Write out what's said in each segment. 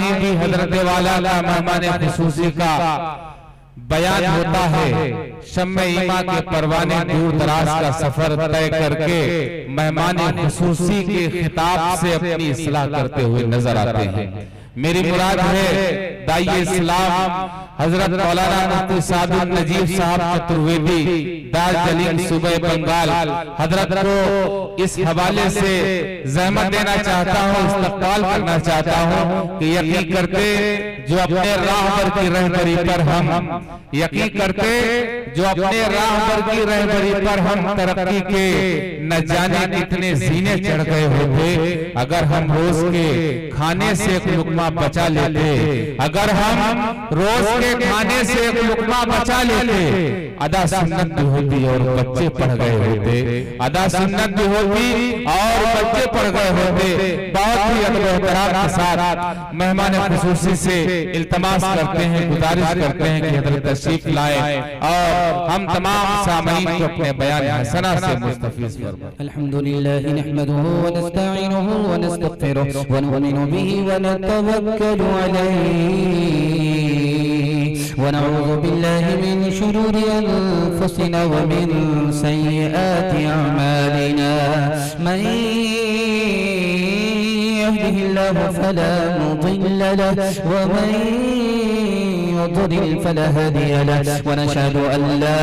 कहीं भी हजरत वाला का मेहमान खुसूसी का बयान होता है, शम्मे ईमा के परवाने दूर दराज का सफर तय करके मेहमान खुसूसी के खिताब से अपनी इस्लाह करते हुए नजर आते हैं। मेरी मुराद है दाई इस्लाम हजरत मौलाना मुफ्ती सादुल नजीब साहब चतुर्वेदी दार जलील सूबे बंगाल हजरत को इस हवाले से जहमत देना चाहता हूँ, इस्तक़बाल करना चाहता हूँ कि यकीन करते जो अपने राहबर की रहबरी पर हम यकीन करते जो अपने राहबर की रहबरी पर हम तरक्की के न जाने कितने जीने चढ़ गए होते अगर हम रोज के खाने से एक लुकमा बचा लेते, अगर हम रोज के खाने से एक लुकमा बचा लेते, अदा सुन्नत भी होती और बच्चे पढ़ गए होते, अदा सुन्नत भी होती और बच्चे पढ़ गए होते। बहुत ही अदब एहतराम के साथ मेहमान खुसूसी से इल्तमास करते हैं, गुजारिश करते हैं कि हज़रत तशरीफ लाए और हम तमाम सामईन को अपने बयान हसना से मुस्तफीज़ फरमाएं। अल्हम्दुलिल्लाह नहमदुहु व नस्तईनुहु व नस्तगफिरुहु व नु'मिनु बिही व नतवक्कलु अलैहि व नऊज़ु बिल्लाहि मिन शुरूरि अनफुसिना व मिन सय्यिआति अअमालिना मन यहदिहिल्लाहु फला मुदिल्ल लहु व मन युद्लिल फला हादिय लहु व नशहदु अन ला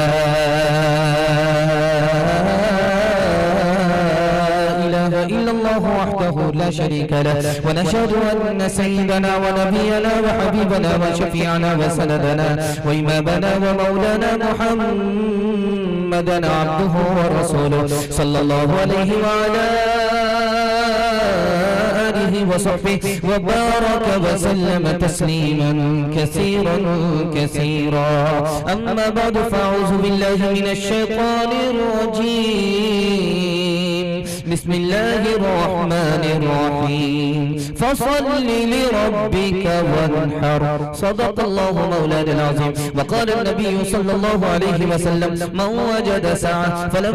इल्लल्लाहु वहदहु ला शरीका लहु व नशहदु अन्न सय्यदना व नबियना व हबीबना व शफीअना व सनदना व इमामना व मौलाना मुहम्मदन अब्दुहु व रसूलुहु सल्लल्लाहु अलैहि व अला आलिहि व सहबिहि व बारक व सल्लम तस्लीमान कसीरन कसीरा। अम्मा बाद फअऊज़ु बिल्लाहि मिनश शैतानिर रजीम। बिस्मिल्लाहिर रहमानिर रहीम। फसल्लि लिरब्बिका वन्हर। सदक़ल्लाहु मौलाना अज़ीम। व क़ाल नबी सल्लल्लाहु अलैहि वसल्लम मन वजद सअह फलम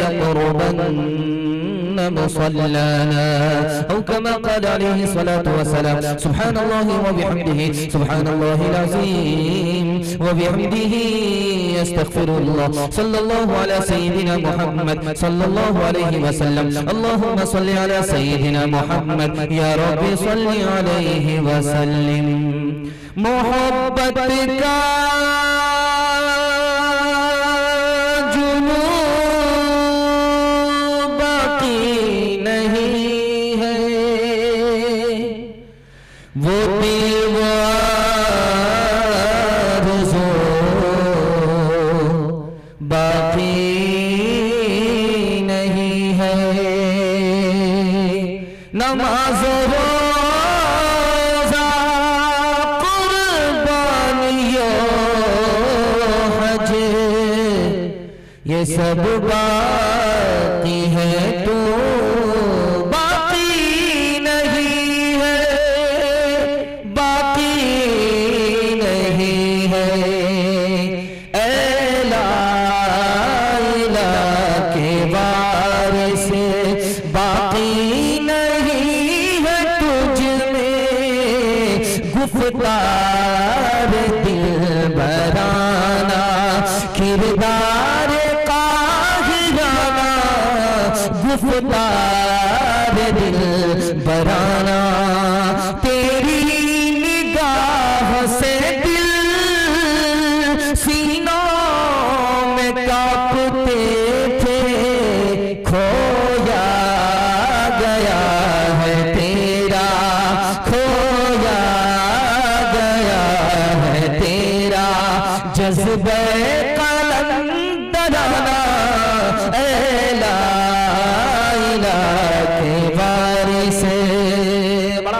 यक़रबन्न मुसल्लाना औ कमा क़ाल अलैहि सलातु वस्सलाम। सुब्हानल्लाहि व बिहम्दिहि सुब्हानल्लाहिल अज़ीम व बिहम्दिहि अस्तग़फिरुल्लाह। सल्लल्लाहु अला सय्यिदिना मुहम्मद सल्लल्लाहु अलैहि वसल्लम। अल्लाहुम्मा सल्लि अला सय्यिदिना मुहम्मद या रब्बी सल्लि अलैहि वसल्लिम। मोहब्बत का सब बाकी है तो बाकी नहीं है, बाकी नहीं है। ऐला इला के वारिस बाकी नहीं है तुझ में। गुफ्तार दिल बराना किरदार गुफ्तार दिल बराना। तेरी निगाह से दिल सीनों में कांपते थे। खोया गया है तेरा, खोया गया है तेरा जज्बे कलंदराना।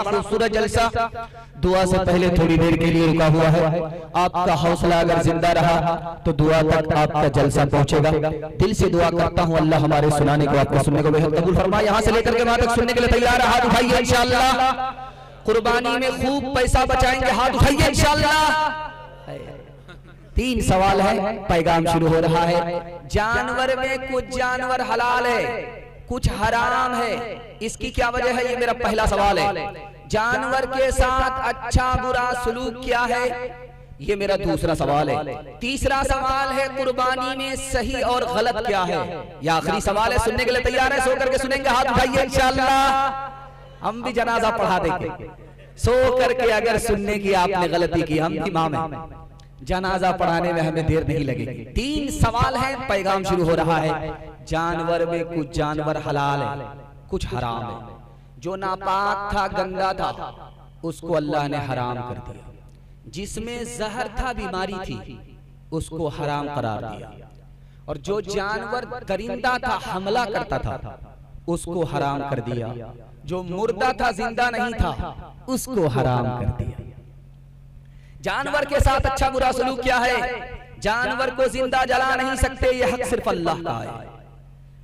खूबसूरत जलसा दुआ से पहले थोड़ी देर के लिए रुका हुआ है। आपका हौसला अगर जिंदा रहा तो दुआ तक आपका जलसा पहुंचेगा। दिल से दुआ करता हूं अल्लाह हमारे सुनाने को आपको सुनने को बेहद कबूल फरमाए। यहाँ से लेकर के वहां तक सुनने के लिए तैयार है? हाथ उठाइए इंशाअल्लाह। कुर्बानी में खूब पैसा बचाएंगे, हाथ उठाइए इंशाअल्लाह। 3 सवाल है, पैगाम शुरू हो रहा है। जानवर में कुछ जानवर हलाल है, कुछ हराम है, इसकी क्या वजह है? ये मेरा पहला सवाल है। जानवर के साथ अच्छा बुरा सलूक क्या है? ये मेरा दूसरा सवाल है। तीसरा सवाल है कुर्बानी में सही और गलत क्या है? यह आखिरी सवाल है। सुनने के लिए तैयार है? सो करके सुनेंगे? हाथ उठाइए, इंशाअल्लाह हम भी जनाजा पढ़ा देंगे। सो करके अगर सुनने की आपने गलती की, हम भी इमाम हैं, जनाजा पढ़ाने में हमें देर नहीं लगेगी। 3 सवाल हैं, पैगाम शुरू हो रहा है। जानवर में कुछ जानवर हलाल है, कुछ हराम है। जो नापाक था, गंदा था, उसको अल्लाह ने हराम कर दिया। जिसमें जहर था, बीमारी थी, उसको हराम करार दिया। और जो जानवर दरिंदा था, हमला करता था, उसको हराम कर दिया। जो मुर्दा था, जिंदा नहीं था, उसको हराम कर दिया। जानवर के साथ अच्छा बुरा सलूक क्या है? जानवर को जिंदा जला नहीं सकते, ये हक सिर्फ अल्लाह का है।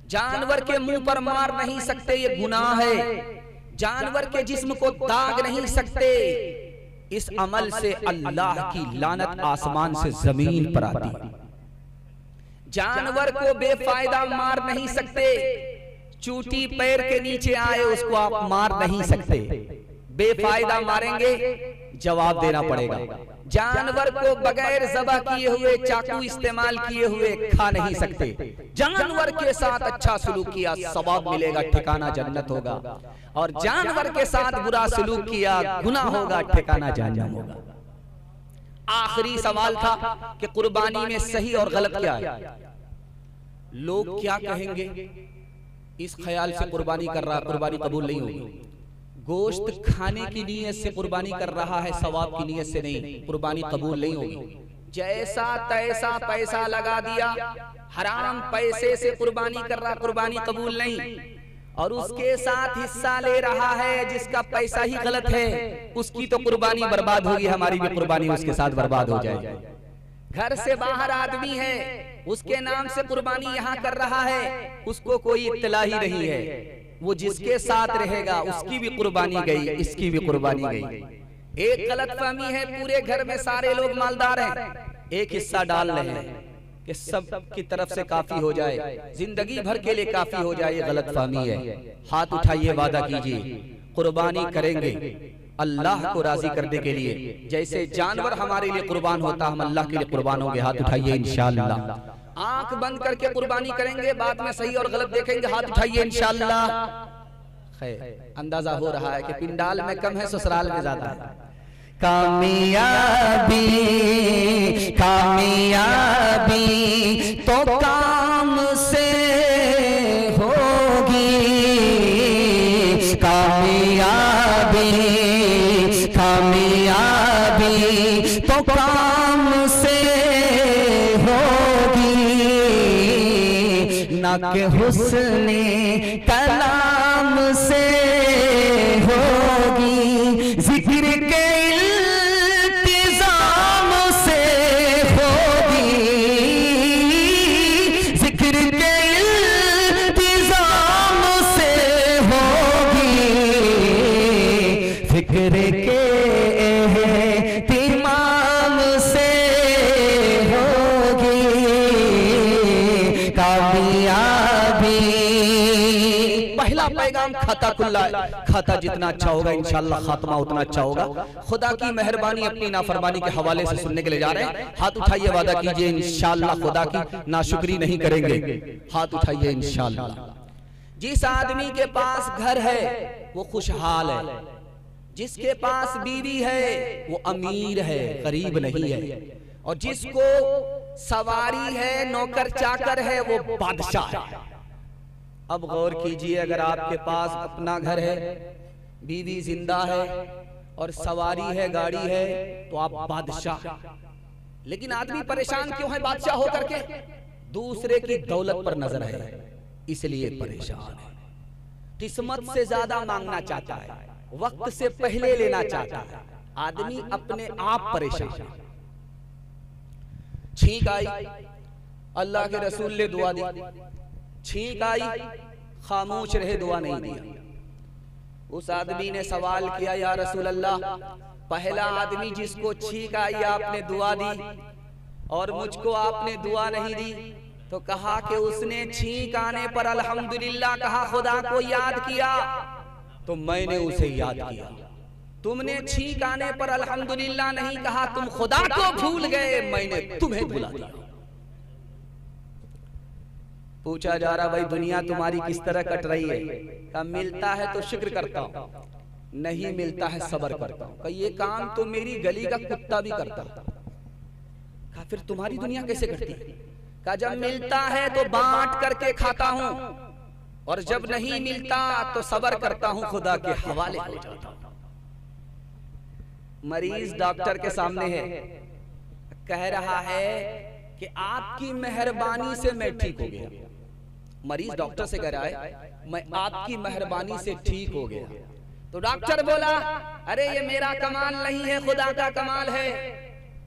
जानवर के मुंह पर मार नहीं सकते, ये गुनाह है। जानवर के जिस्म को दाग नहीं सकते, इस अमल से अल्लाह की लानत आसमान से जमीन पर आती है। जानवर को बेफायदा मार नहीं सकते, चूटी पैर के नीचे आए उसको आप मार नहीं सकते। बेफायदा मारेंगे, जवाब देना पड़ेगा। जानवर को बगैर ज़बह किए हुए, चाकू इस्तेमाल किए हुए खा नहीं सकते। जानवर के साथ अच्छा सलूक किया, सवाब मिलेगा, ठिकाना जन्नत होगा। और जानवर के साथ बुरा सलूक किया, गुनाह होगा, ठिकाना जहन्नम होगा। आखिरी सवाल था कि कुर्बानी में सही और गलत क्या है? लोग क्या कहेंगे इस ख्याल से कुर्बानी कर रहा, कुर्बानी कबूल नहीं होगी। गोश्त खाने की नीयत से कुर्बानी कर रहा है, सवाब की नीयत से नहीं, कुर्बानी कबूल नहीं होगी। जैसा तैसा पैसा लगा दिया, हराम पैसे से कुर्बानी कर रहा, कुर्बानी कबूल नहीं। और उसके साथ हिस्सा ले रहा है जिसका पैसा ही गलत है, उसकी तो कुर्बानी बर्बाद होगी, हमारी भी कुर्बानी उसके साथ बर्बाद हो जाएगी। घर से बाहर आदमी है, उसके नाम से कुर्बानी यहाँ कर रहा है, उसको कोई इत्तला ही नहीं है। वो जिसके साथ रहेगा उसकी भी कुर्बानी गई, इसकी भी कुर्बानी गई। एक गलतफहमी है, पूरे घर में सारे लोग मालदार हैं, एक हिस्सा डाल रहे हैं कि सब की तरफ से काफी हो जाए, जिंदगी भर के लिए काफी हो जाए, ये गलतफहमी है। हाथ उठाइए, वादा कीजिए कुर्बानी करेंगे अल्लाह को राजी करने के लिए। जैसे जानवर हमारे लिए कुर्बान होता, हम अल्लाह के लिए कुर्बान होंगे। हाथ उठाइए इंशाअल्लाह। आंख बंद करके कुर्बानी करेंगे, बाद में सही और गलत देखेंगे। हाथ उठाइए इंशाअल्लाह। खैर, अंदाजा हो रहा है कि पिंडाल में कम है, ससुराल में ज्यादा है। कामयाबी कामयाबी तो काम से होगी, कामयाबी कामयाबी तो काम से होगी, ना के हुस्ने कलाम से होगी, जिक्र के इल्तिजाम से होगी, जिक्र के इल्तिजाम से होगी, फिक्र के एहतिमाम से होगी, कामयाबी। पहला पैगाम खाता खुला है, खाता जितना अच्छा होगा इंशाअल्लाह खात्मा उतना अच्छा होगा। खुदा की मेहरबानी अपनी नाफरमानी के हवाले से सुनने के लिए जा रहे हैं। हाथ उठाइए, वादा कीजिए इंशाअल्लाह खुदा की नाशुक्री नहीं करेंगे। हाथ उठाइए इंशाअल्लाह। जिस आदमी के पास घर है वो खुशहाल है, जिसके पास बीवी है वो अमीर है, गरीब नहीं है। और जिसको सवारी है, नौकर चाकर है, वो बादशाह है। अब गौर कीजिए, अगर आपके पास अपना घर है, बीवी जिंदा है और सवारी है, गाड़ी है, तो आप बादशाह। लेकिन आदमी परेशान क्यों है बादशाह होकर के? दूसरे की दौलत पर नजर है, इसलिए परेशान है। किस्मत से ज्यादा मांगना चाहता है, वक्त से पहले लेना चाहता है। आदमी अपने आप परेशान है। छींक आई, अल्लाह के रसूल ने दुआ दी। छींक आई, खामोश रहे, दुआ नहीं दिया। उस आदमी ने सवाल किया, या रसूल अल्लाह, पहला आदमी जिसको छींक आई आपने दुआ दी और मुझको आपने दुआ नहीं दी, तो कहा कि उसने छींक आने पर अल्हम्दुलिल्लाह कहा, खुदा को याद किया, तो मैंने उसे याद किया। तुमने छींक आने पर अल्हम्दुलिल्लाह नहीं कहा, तुम खुदा को भूल गए, मैंने तुम्हें भुला दिया। पूछा जा रहा भाई दुनिया तुम्हारी किस तरह कट रही है? कहा मिलता है तो शुक्र करता हूं, नहीं मिलता है सब्र करता हूं। कहा ये काम तो मेरी गली का कुत्ता भी करता। कहा फिर तुम्हारी दुनिया कैसे कटती है? कहा जब मिलता है तो बांट करके खाता हूं, और जब नहीं मिलता तो सब्र करता हूं, खुदा के हवाले हो जाता हूं। मरीज डॉक्टर के सामने है, कह रहा है कि आपकी मेहरबानी से मैं ठीक हो गया। मरीज डॉक्टर से कह रहा है मैं आपकी मेहरबानी से ठीक हो गया। तो डॉक्टर बोला अरे ये मेरा कमाल नहीं है, खुदा का कमाल है।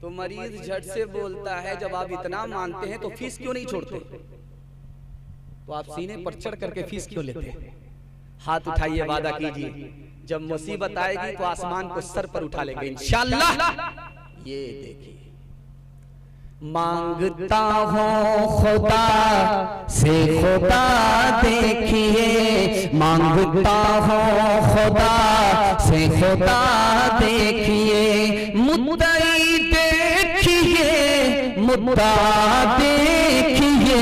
तो मरीज झट से बोलता है जब आप इतना मानते हैं तो फीस क्यों नहीं छोड़ते? तो आप सीने पर चढ़ करके फीस क्यों लेते? हाथ उठाइए, वादा कीजिए जब मुसीबत आएगी तो आसमान को सर पर उठा लेंगे इंशाअल्लाह। ये देखिए, मांगता हूँ खुदा से खुदा देखिए, मांगता हूँ खुदा से खुदा देखिए, मुद्दई देखिए, मुद्दा देखिए,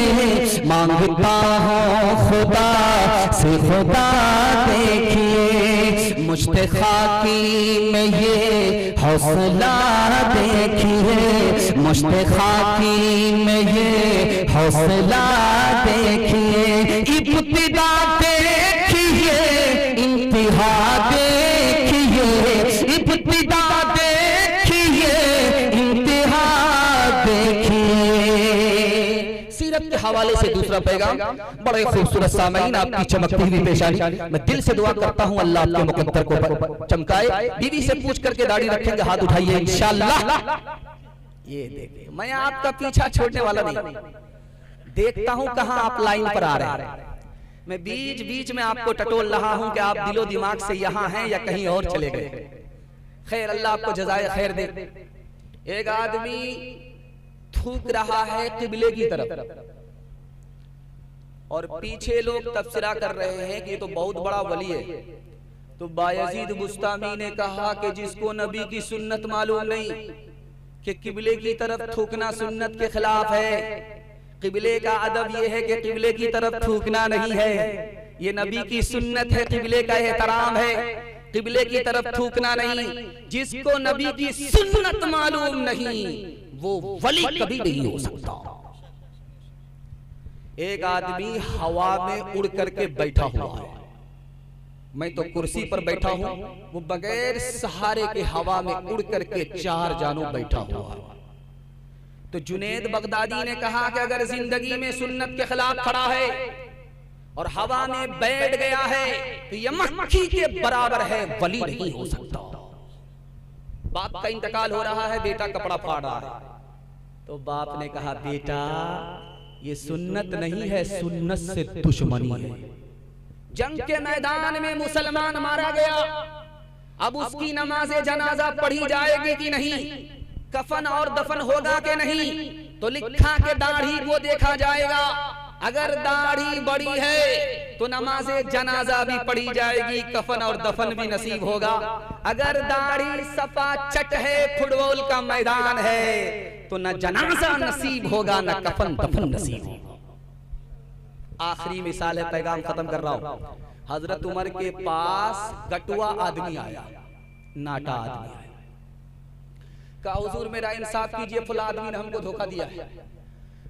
मांगता हूँ खुदा से खुदा देखिए, मुझते खाकी में ये हौसला देखिए, मुझते खाकी में ये हौसला देखिए, इब्तिदा देखिए, इंतहा देखिए, इब्तिदा देखिए, इंतहा देखिए। सीरत के हवाले से दूसरा पैगाम, बड़े खूबसूरत सामईन आपकी चमकती हुई पेशानी, मैं दिल से दुआ करता हूं अल्लाह आपके मुकद्दर को चमकाए। बीवी से पूछ करके दाढ़ी रखेंगे, हाथ उठाइए इंशाअल्लाह। ये देखिए, मैं आपका पीछा छोड़ने वाला नहीं, देखता हूं कहां आप लाइन पर आ रहे हैं। मैं बीच बीच में आपको टटोल रहा हूं कि आप दिलो दिमाग से यहां हैं या कहीं और चले गए। खैर, अल्लाह आपको जज़ाए खैर दे। एक आदमी थूक रहा है किबले की तरफ, और पीछे लोग तबसरा कर रहे हैं कि ये तो बहुत बड़ा वली है। तो बायजीद बुस्तामी ने कहा कि जिसको नबी की सुन्नत मालूम नहीं कि किबले की तरफ थूकना सुन्नत के खिलाफ है, किबले का अदब यह है कि किबले की तरफ थूकना नहीं है, ये नबी की सुन्नत है, किबले का एहतराम है, किबले की तरफ थूकना नहीं। जिसको नबी की सुन्नत मालूम नहीं वो वली कभी नहीं हो सकता। एक आदमी हवा में उड़ करके बैठा हुआ है, मैं तो कुर्सी पर बैठा हूं, वो बगैर सहारे के हवा में उड़ करके चार जानों बैठा हुआ है। तो जुनैद बगदादी ने कहा कि अगर जिंदगी में सुन्नत के खिलाफ खड़ा है और हवा में बैठ गया है तो यह मक्खी के बराबर है, वली नहीं हो सकता। बाप का इंतकाल हो रहा है, बेटा कपड़ा फाड़ रहा है। तो बाप ने कहा बेटा ये सुन्नत नहीं है, सुन्नत से दुश्मनी है। जंग के मैदान में मुसलमान मारा गया, अब उसकी नमाज़े जनाजा पढ़ी जाएगी कि नहीं, कफन और दफन होगा कि नहीं, तो लिखा के दाढ़ी को देखा जाएगा। अगर दाढ़ी बड़ी है तो नमाज़े जनाजा भी पढ़ी जाएगी, कफन और दफन भी नसीब होगा। अगर दाढ़ी सफा चट है, फुटबॉल का मैदान है, तो न जनाजा नसीब होगा न कफन दफन नसीब होगा। आखिरी मिसाल है, पैगाम खत्म कर रहा हूं। हजरत उमर के पास गटुआ आदमी आया, नाटा आदमी आया, कहा हुजूर मेरा इंसाफ कीजिए, फला आदमी ने हमको धोखा दिया है।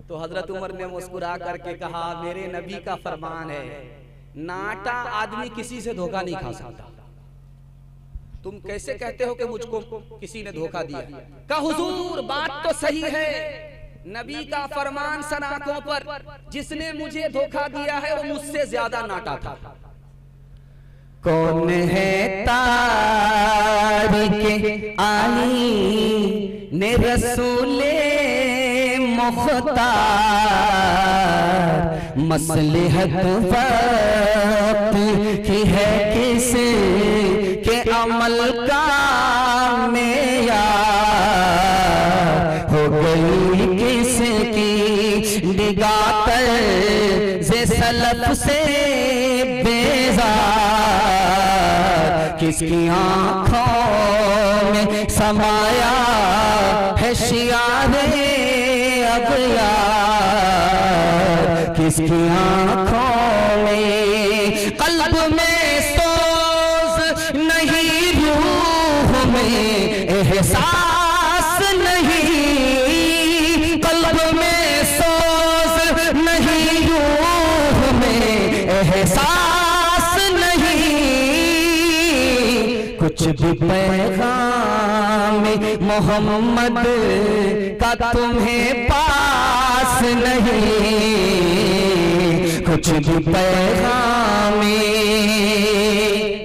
तो हजरत उमर ने मुस्कुरा करके कहा मेरे नबी का फरमान है, नाटा आदमी किसी से धोखा नहीं खा सकता। तुम कैसे कहते हो कि मुझको किसी ने धोखा दिया? कहा हुजूर बात तो सही है, नबी का फरमान सर आंखों पर, जिसने मुझे धोखा दिया है वो मुझसे ज्यादा नाटा था। कौन है तारिके आनी ने रसूले मुख्तार, मसलहत वक्त की है किस के अमल का मेयार, हो गई किसकी निगाह से सलफ से बेजार, किसकी आँखों समाया है शियारे अगयार किसकी आंखों में, कल्ब में सोज नहीं, रूह में एहसास नहीं, कल्ब में सोज नहीं, रूह में एहसास नहीं, कुछ भी पैगाम मोहम्मद का तुम्हें पास नहीं, कुछ भी पैगाम।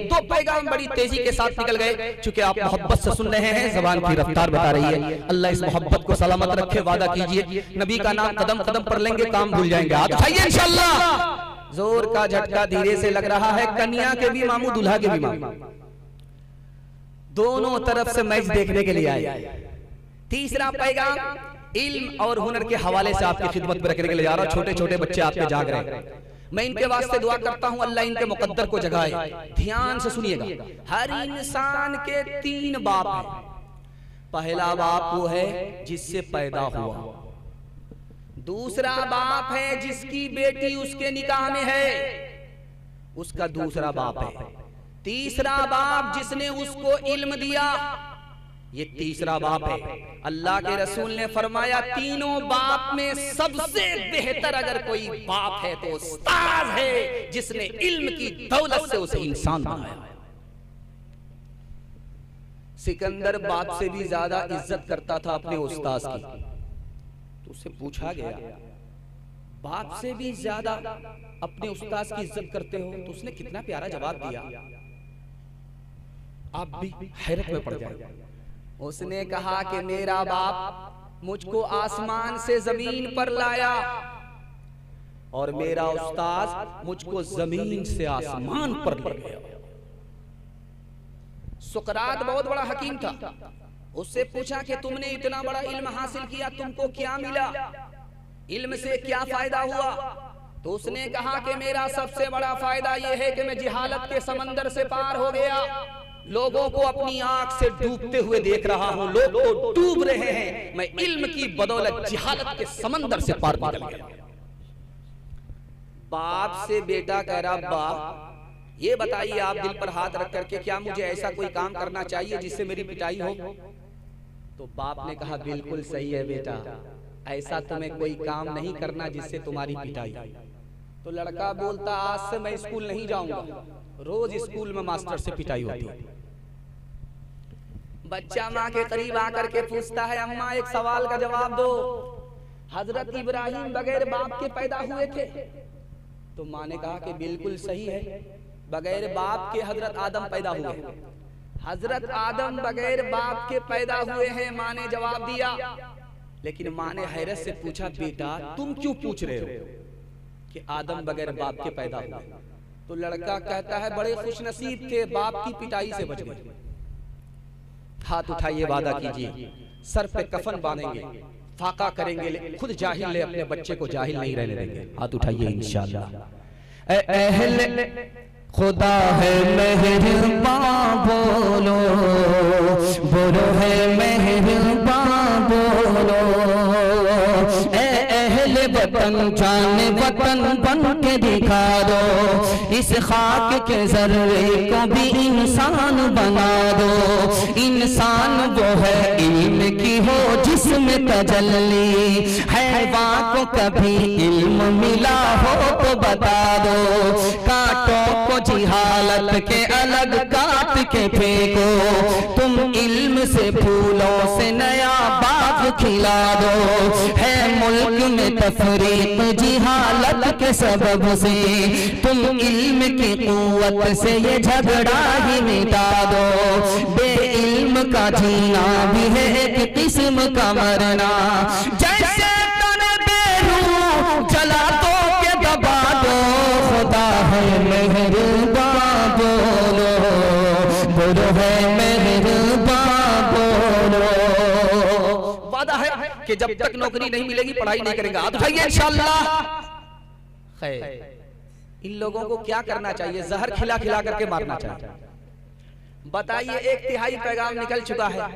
तो पैगाम बड़ी तेजी के साथ निकल गए। चूंकि आप मोहब्बत से सुन रहे हैं, ज़बान की रफ्तार बता रही है। अल्लाह इस मोहब्बत को सलामत रखे। वादा कीजिए नबी का नाम कदम कदम पर लेंगे, काम भूल जाएंगे। आप उठाइए इंशाअल्लाह। जोर का झटका धीरे से लग रहा है। कन्या के भी मामू, दूल्हा के भी मामू, दोनों तरफ से मैच देखने के लिए आए। तीसरा पैगाम इल्म और हुनर के हवाले से आपकी खिदमत में रखने के लिए जा रहा हूं। छोटे छोटे बच्चे आपके जाग रहे हैं, मैं इनके वास्ते दुआ करता हूं अल्लाह इनके मुकद्दर को जगाए। ध्यान से सुनिएगा। हर इंसान के 3 बाप हैं। पहला बाप वो है जिससे पैदा हुआ, दूसरा बाप है जिसकी बेटी उसके निकाह में है, उसका दूसरा बाप है, तीसरा बाप जिसने उसको इल्म दिया, ये तीसरा बाप है। अल्लाह के रसूल ने फरमाया तीनों बाप में सबसे बेहतर अगर कोई बाप है तो उस्ताद है, जिसने इल्म की दौलत से उसे इंसान बनाया। सिकंदर बाप से भी ज्यादा इज्जत करता था अपने उस्ताद की। तो उससे पूछा गया बाप से भी ज्यादा अपने उस्ताद की इज्जत करते हो? तो उसने कितना प्यारा जवाब दिया, आप भी हैरत में पड़ जाएगा। उसने कहा कि मेरा बाप मुझको आसमान से जमीन पर लाया और मेरा उस्ताद मुझको जमीन से आसमान पर ले गया। सुकरात बहुत बड़ा हकीम था। उससे पूछा कि तुमने इतना बड़ा इल्म हासिल किया, तुमको क्या मिला, इल्म से क्या फायदा हुआ? तो उसने कहा कि मेरा सबसे बड़ा फायदा यह है कि मैं जिहालत के समंदर से पार हो गया, लोगों को अपनी आंख से डूबते हुए देख रहा हूं, लोग तो डूब रहे हैं, मैं इल्म की बदौलत जिहालत के समंदर से पार निकल गया। बाप से बेटा कह रहा, बाप ये बताइए आप दिल पर हाथ रख करके, क्या मुझे ऐसा कोई काम करना चाहिए जिससे मेरी पिटाई हो? तो बाप ने कहा बिल्कुल सही है बेटा, ऐसा तुम्हें कोई काम नहीं करना जिससे तुम्हारी पिटाई। तो लड़का बोलता आज से मैं स्कूल नहीं जाऊंगा, रोज स्कूल में मास्टर से पिटाई होती है। बच्चा माँ के करीब आकर के पूछता है, अम्मा एक सवाल का जवाब दो, हजरत इब्राहिम बगैर बाप के पैदा हुए थे? तो माँ ने कहा कि बिल्कुल सही है, बगैर बाप के हजरत आदम पैदा हुए। हजरत आदम बगैर बाप के पैदा हुए हैं, माँ ने जवाब दिया। लेकिन माँ ने हैरत से पूछा, बेटा तुम क्यों पूछ रहे हो कि आदम बगैर बाप के पैदा हुए? तो लड़का कहता है बड़े खुशनसीब थे, बाप की पिटाई से बच गए। हाथ उठाइए, वादा कीजिए सर पे कफन बांधेंगे, फाका करेंगे, खुद जाहिल ले अपने बच्चे को जाहिल नहीं रहने देंगे। हाथ उठाइए इंशाअल्लाह। अहले खुदा है मेहरबान बोलो, बोलो है मेहरबान बोलो, अहले वतन जाने वतन बन के दिखा दो, इस खाक के जर्रे को भी इंसान बना दो। इंसान वो है इल्म की हो जिसमें तजल्ली, हैवान को कभी इल्म मिला हो तो बता दो, कांटों को जिहालत के अलग काट के फेंको, तुम इल्म से फूलों से नया बाग खिला दो। है मुल्क में तफरीक जिहालत के सबब से, तुम इल्म की कुव्वत से ये झगड़ा ही मिटा दो। बे इल्म का जीना भी है एक किस्म का मरना, जैसे तने बेरू जला दो के दबा दो, खुदा है मेहरबान बोलो, बोलो है मेहरबान बोलो। वादा है कि जब तक नौकरी नहीं मिलेगी पढ़ाई नहीं करेंगे। हाथ उठाइए इंशाअल्लाह। खैर, इन लोगों को क्या करना चाहिए? जहर खिला खिला करके मारना चाहिए। बताइए 1/3 पैगाम निकल चुका है,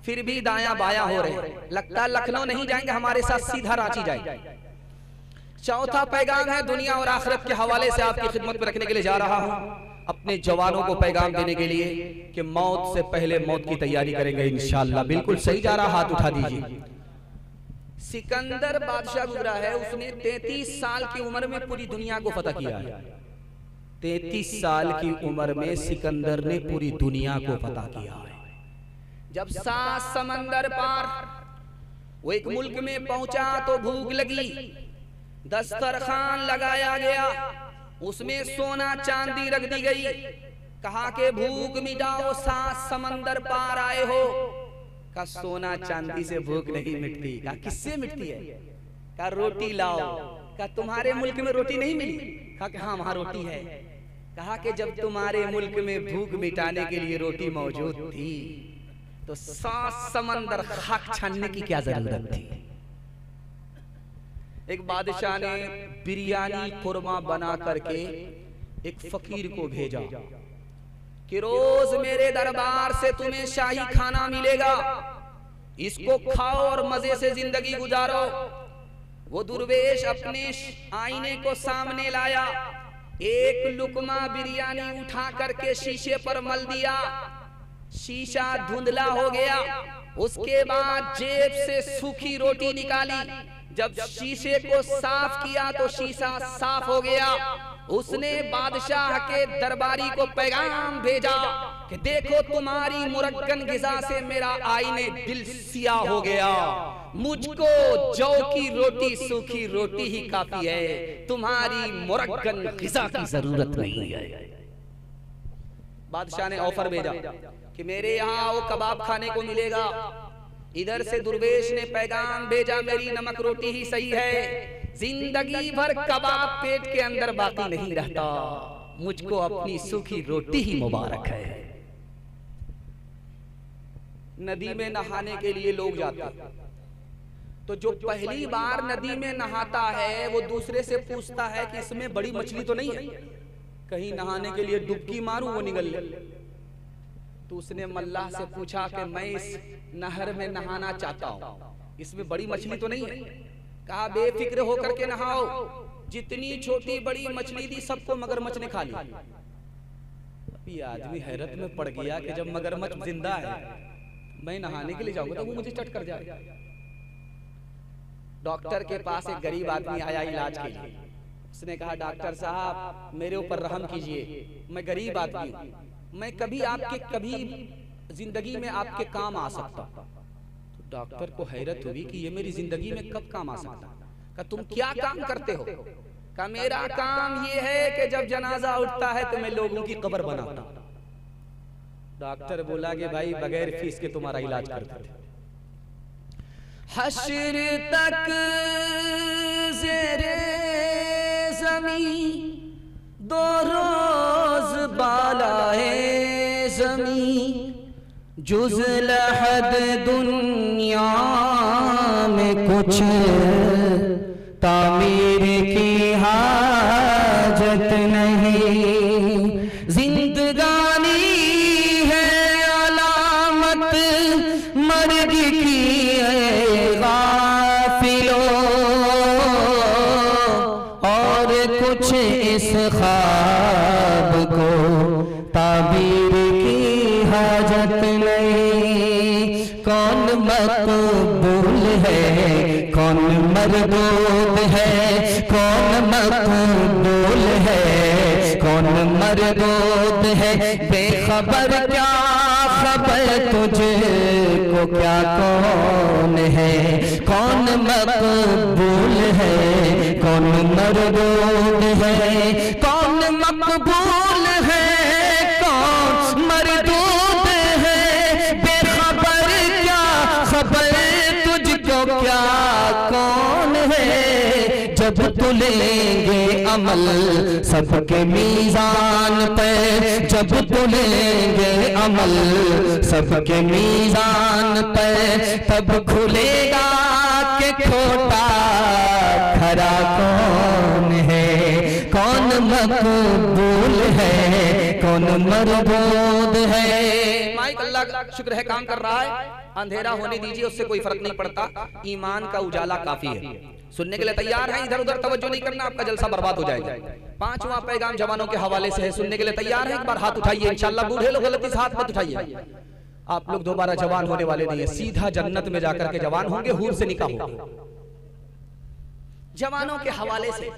फिर भी दायां बायां हो रहे हैं। लगता है लखनऊ नहीं जाएंगे, हमारे साथ सीधा रांची जाएंगे। चौथा पैगाम है दुनिया और आखिरत के हवाले से आपकी खिदमत में रखने के लिए जा रहा हूं, अपने जवानों को पैगाम देने के लिए कि मौत से पहले मौत की तैयारी करेंगे इंशाअल्लाह। बिल्कुल सही जा रहा, हाथ उठा दीजिए। सिकंदर बादशाह गुजरा है, उसने 33 साल की उम्र में पूरी दुनिया को फतह किया है। 33 साल की उम्र में सिकंदर ने पूरी दुनिया को फतह किया है। जब 7 समंदर पार वो एक मुल्क में पहुंचा तो भूख लगी, दस्तरखान लगाया गया, उसमें सोना चांदी रख दी गई, कहा के भूख मिटाओ, 7 समंदर पार आए हो। का सोना चांदी से भूख नहीं मिटती। का किससे मिटती है? का रोटी लाओ। का तुम्हारे मुल्क में रोटी नहीं मिली? कहा कि हाँ वहां रोटी है। कहा कि जब तुम्हारे मुल्क में भूख मिटाने के लिए रोटी मौजूद थी तो 7 समंदर खाक छानने की क्या जरूरत थी? एक बादशाह ने बिरयानी खुरमा बना करके एक फकीर को भेजा कि रोज मेरे दरबार से तुम्हें शाही खाना मिलेगा, इसको खाओ और मजे से जिंदगी गुजारो। वो दुर्वेश अपने आईने को सामने लाया, एक लुकमा बिरयानी उठा करके शीशे पर मल दिया, शीशा धुंधला हो गया। उसके बाद जेब से सूखी रोटी निकाली, जब शीशे को साफ किया तो शीशा साफ हो गया। उसने बादशाह के दरबारी को पैगाम भेजा कि देखो तुम्हारी मुरक्कन गिज़ा से मेरा आईने दिल सियाह हो गया, मुझको जौ की रोटी सूखी रोटी ही काफी है, तुम्हारी मुरक्कन गिज़ा की जरूरत नहीं है। बादशाह ने ऑफर भेजा कि मेरे यहाँ वो कबाब खाने को मिलेगा। इधर से दुर्वेश ने पैगाम भेजा मेरी नमक रोटी ही सही है, जिंदगी भर कबाब पेट के अंदर बाकी नहीं रहता, मुझको अपनी सूखी रोटी ही मुबारक है। नदी में नहाने के लिए लोग जाते हैं, तो जो पहली बार नदी में नहाता है वो दूसरे से पूछता है कि इसमें बड़ी मछली तो नहीं है, कहीं नहाने के लिए डुबकी मारूं वो निगल ले। तो उसने मल्लाह से पूछा कि मैं इस नहर में नहाना चाहता हूं, इसमें बड़ी मछली तो नहीं है? कहा बेफिक्र होकर के नहाओ, जितनी छोटी बड़ी मछली थी सबको मगरमच्छ ने खा लिया। अभी आदमी हैरत में पड़ गया कि जब मगरमच्छ जिंदा है मैं नहाने के लिए जाऊंगा तो वो मुझे चट कर जाएगा। डॉक्टर के पास एक गरीब आदमी आया इलाज के लिए, उसने कहा डॉक्टर साहब मेरे ऊपर रहम कीजिए, मैं गरीब आदमी हूं, मैं कभी जिंदगी में आपके काम आ सकता। तो डॉक्टर को हैरत हुई कि ये मेरी जिंदगी में कब काम आ सकता। कहा तुम क्या काम करते हो? कहा मेरा काम ये है कि जब जनाजा उठता है तो मैं लोगों की कब्र बनाता। डॉक्टर बोला कि भाई बगैर फीस के तुम्हारा इलाज करते थे। हश्र तक ज़ेरे ज़मीं दो रोज बालाए ज़मीं, जुज़ लहद दुनिया में कुछ तामीर की हाजत नहीं। जिंदगानी है अलामत मर्द की गाफिलो, और कुछ इस ख्वाब को ताबीर की हाजत नहीं। कौन मकबूल है कौन मरदूद है, कौन मकबूल है कौन मरदूद है, बेखबर क्या खबर तुझको क्या कौन है। कौन मकबूल है कौन मरदूद है, कौन मकबूल है कौन मरदूद है, बेखबर क्या खबर तुझको क्या कौन है। जब तुलेंगे अमल सबके मीज़ान पे, जब तुलेंगे अमल सबके मीज़ान पे, तब खुलेगा कि खोटा खरा कौन है। कौन मकबूल है कौन कौन मरबूद है। माइक अल्लाह का शुक्र है काम कर रहा है, अंधेरा होने दीजिए, उससे कोई फर्क नहीं पड़ता, ईमान का उजाला काफी है। सुनने के लिए तैयार हैं? इधर उधर तवज्जो नहीं करना, आपका जलसा बर्बाद हो जाएगा। पांचवा पैगाम जवानों के हवाले से है, सुनने के लिए तैयार है? एक बार हाथ उठाइए, इंशाल्लाह। बूढ़े लोग गलती से हाथ मत उठाइए, आप लोग दोबारा जवान होने वाले नहीं है, सीधा जन्नत में जाकर के जवान होंगे, हूर से निकाह होगा। जवानों के हवाले से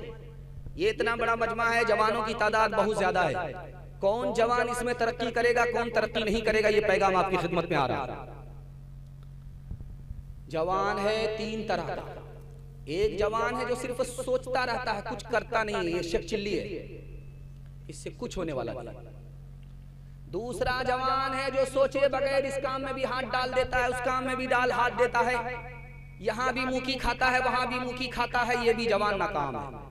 ये इतना बड़ा मजमा है, जवानों की तादाद बहुत ज्यादा है। कौन जवान इसमें तरक्की करेगा, कौन तरक्की नहीं करेगा, ये पैगाम आपकी खिदमत में आ रहा है। जवान है तीन तरह का। एक जवान है जो सिर्फ सोचता रहता है, कुछ करता नहीं है, ये शेख चिल्ली है, इससे कुछ होने वाला नहीं। दूसरा जवान है जो सोचे बगैर इस काम में भी हाथ डाल देता है, उस काम में भी हाथ देता है, यहां भी मुंह की खाता है, वहां भी मुंह की खाता है, ये भी जवान नाकाम है।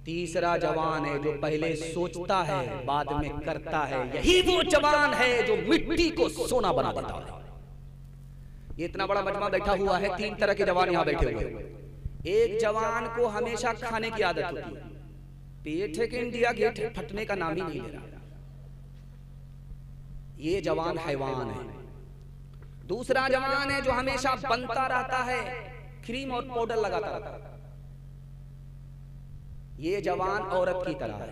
तीसरा जवान है जो पहले सोचता है बाद में करता है, यही वो जवान है जो मिट्टी को सोना बना देता है। ये इतना बड़ा मजमा बैठा हुआ है, तीन तरह के जवान यहाँ बैठे हुए हैं। एक जवान को हमेशा खाने की आदत होती है, पेट है कि इंडिया गेट फटने का नाम ही नहीं ले रहा, ये जवान हैवान है। दूसरा जवान है जो हमेशा बनता रहता है, क्रीम और पाउडर लगाता रहता है, ये जवान औरत की तरह है।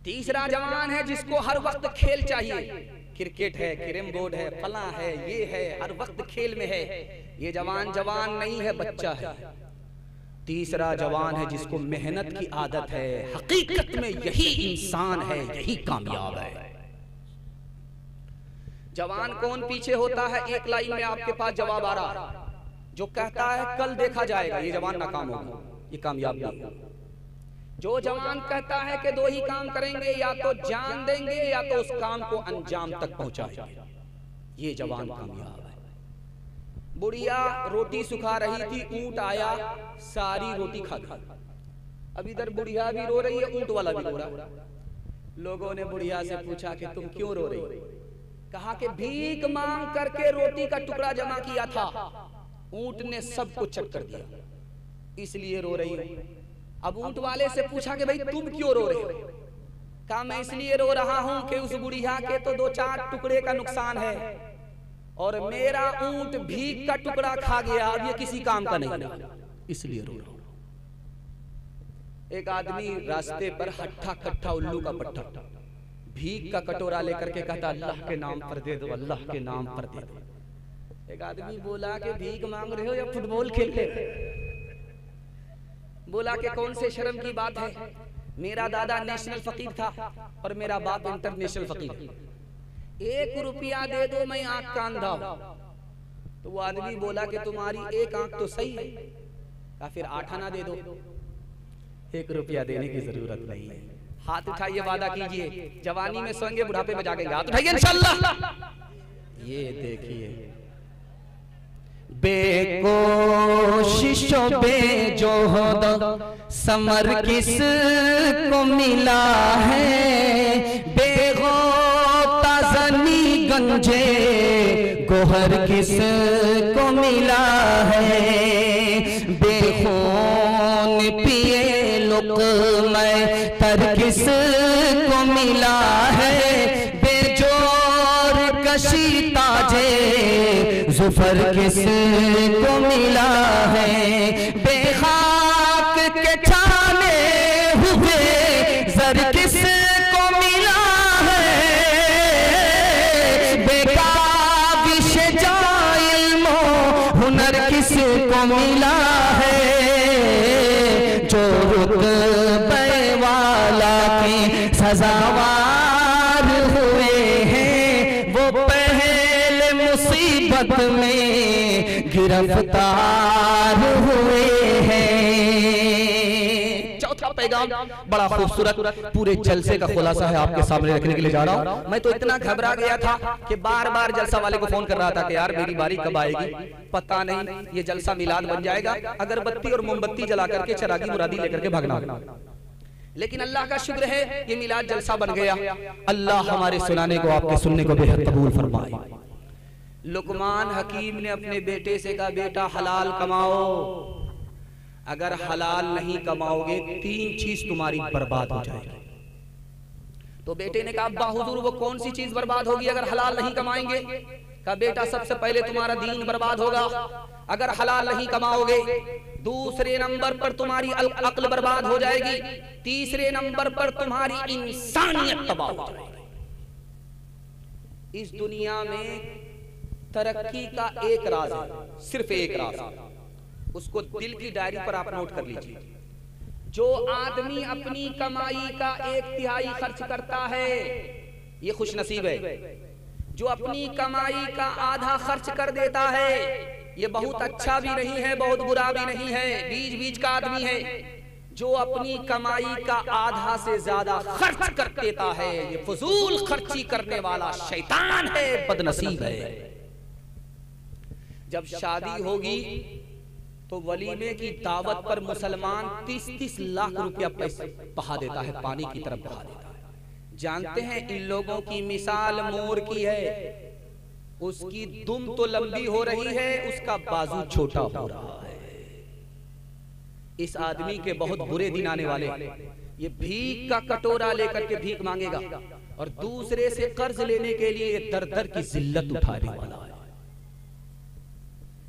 तीसरा जवान है जिसको हर वक्त खेल चाहिए, क्रिकेट है, कैरम बोर्ड है, फला है, ये है, हर वक्त खेल में है, ये जवान जवान नहीं है, बच्चा है। तीसरा जवान है जिसको मेहनत की आदत है, हकीकत में यही इंसान है, यही कामयाब है। जवान कौन पीछे होता है, एक लाइन में आपके पास जवाब आ रहा है, जो कहता है कल देखा जाएगा, ये जवान नाकाम होगा, ये कामयाब नहीं। जो जवान कहता है कि दो ही काम करेंगे, या तो जान देंगे या तो उस काम को अंजाम तक पहुंचाएंगे, ये जवान कामयाब है। बुढ़िया रोटी सुखा रही थी, ऊंट आया, सारी रोटी खा गई। अब इधर बुढ़िया भी रो रही है, ऊंट वाला भी रो रहा। लोगों ने बुढ़िया से पूछा कि तुम क्यों रो रही? कहा कि भीख मांग करके रोटी का टुकड़ा जमा किया था, ऊंट ने सब कुछ चट कर दिया, इसलिए रो रही हूं। अब ऊंट वाले से पूछा कि भाई तुम क्यों रो रहे हो? कहा मैं इसलिए रो रहा हूं कि उस बुढ़िया के तो 2-4 टुकड़े का नुकसान है, और मेरा ऊंट भीख का टुकड़ा खा गया, अब ये किसी काम का नहीं, इसलिए रो रहा हूं। एक आदमी रास्ते पर हट्ठा कट्ठा उल्लू का पट्टा भीख का कटोरा लेकर के कहता अल्लाह के नाम पर दे दो, अल्लाह के नाम पर दे दो। एक आदमी बोला कि भीख मांग रहे हो या फुटबॉल खेल रहे हो? बोला कि कौन से शर्म की बात है, मेरा दादा नेशनल फकीर था और मेरा बाप इंटरनेशनल फकीर, 1 रुपया दे दो मैं आंख का अंधा हूं। तो वो आदमी बोला कि तुम्हारी एक आंख तो सही है, या फिर 8 आना दे दो, 1 रुपया देने की जरूरत नहीं है। हाथ उठाइए, वादा कीजिए जवानी में सोएंगे, बुढ़ापे में जागेंगे, हाथ उठाइए इंशाअल्लाह। ये देखिए बेकोशिशों बेजोहद समर किस को मिला है, बेगोता ज़नी गंजे गोहर किस को मिला है, बेखून पिए लुक़्मा तर किस को मिला है, बेजोर कशी ताजे जुफर किस को मिला है, बेखाक के छाने हुए जर किस को मिला है, बेकाबिश जाइल्मो हुनर किस को मिला है, जो रुतबे वाला की सजावार हुए हैं वो पहले मुसीबत में गिरफ्तार हुए हैं। चौथा पैगाम बड़ा खूबसूरत पूरे जलसे का खुलासा है, आपके सामने रखने के लिए जा रहा हूं। मैं तो इतना घबरा गया था कि बार बार जलसा वाले को फोन कर रहा था कि यार मेरी बारी कब आएगी, पता नहीं ये जलसा मिलाद बन जाएगा, अगरबत्ती और मोमबत्ती जला करके चरागी मुरादी लेकर के भागना। लेकिन अल्लाह का शुक्र है ये मिलाद जलसा बन गया। अल्लाह हमारे सुनाने को आपके सुनने को बेहद कबूल फरमाए। लुकमान हकीम ने अपने बेटे से कहा बेटा हलाल कमाओ, अगर हलाल नहीं कमाओगे 3 चीज तुम्हारी बर्बाद हो जाएगी। तो बेटे ने कहा अब्बा हुजूर वो कौन सी चीज बर्बाद होगी अगर हलाल नहीं कमाएंगे? कहा बेटा सबसे पहले तुम्हारा दीन बर्बाद होगा अगर हलाल नहीं कमाओगे, दूसरे नंबर पर तुम्हारी अक्ल बर्बाद हो जाएगी, तीसरे नंबर पर तुम्हारी इंसानियत तबाह हो जाएगी। इस दुनिया में तरक्की का एक राज है, सिर्फ एक राज है, उसको दिल की डायरी पर आप नोट कर लीजिए। जो आदमी अपनी कमाई का 1/3 खर्च करता है ये खुश नसीब है। जो अपनी कमाई का आधा खर्च कर देता है ये बहुत अच्छा भी नहीं है बहुत बुरा भी नहीं है, बीच बीच का आदमी है। जो अपनी कमाई का आधा से ज्यादा खर्च कर देता है ये फजूल खर्ची करने वाला शैतान है, बदनसीब है। जब शादी होगी तो वलीमे की दावत पर मुसलमान 30-30 लाख रुपया पैसा बहा देता है, पानी की तरफ बहा देता है। जानते हैं इन लोगों की मिसाल मोर की है, उसकी दुम तो लंबी हो रही है उसका बाजू छोटा हो रहा है। इस आदमी के बहुत बुरे दिन आने वाले, ये भीख का कटोरा लेकर के भीख मांगेगा और दूसरे से कर्ज लेने के लिए दर दर की जिल्लत उठाने वाला है।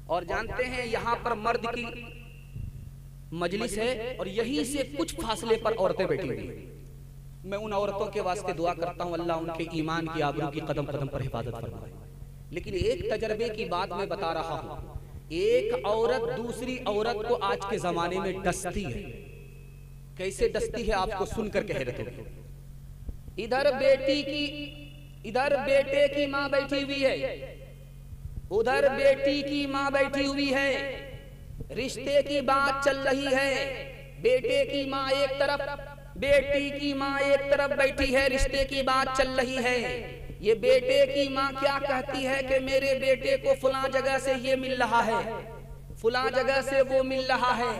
और जानते हैं यहां पर मर्द की मजलिस है और यहीं से कुछ फासले पर औरतें बैठी हुई हैं। मैं उन औरतों के वास्ते दुआ करता हूं अल्लाह उनके ईमान की आबरू की कदम कदम पर हिफाजत फरमाए। लेकिन एक तजर्बे की बात मैं बता रहा हूं, एक औरत दूसरी औरत को आज के जमाने में डसती है। कैसे डसती है आपको सुनकर हैरत होगी। इधर बेटे की मां बैठी हुई है, उधर बेटी की मां बैठी हुई है, रिश्ते की बात चल रही है। बेटे की मां एक तरफ, बेटी की मां एक तरफ बैठी है, रिश्ते की बात चल रही है। ये बेटे की मां क्या कहती है कि मेरे बेटे को फलां जगह से ये मिल रहा है, फलां जगह से वो मिल रहा है,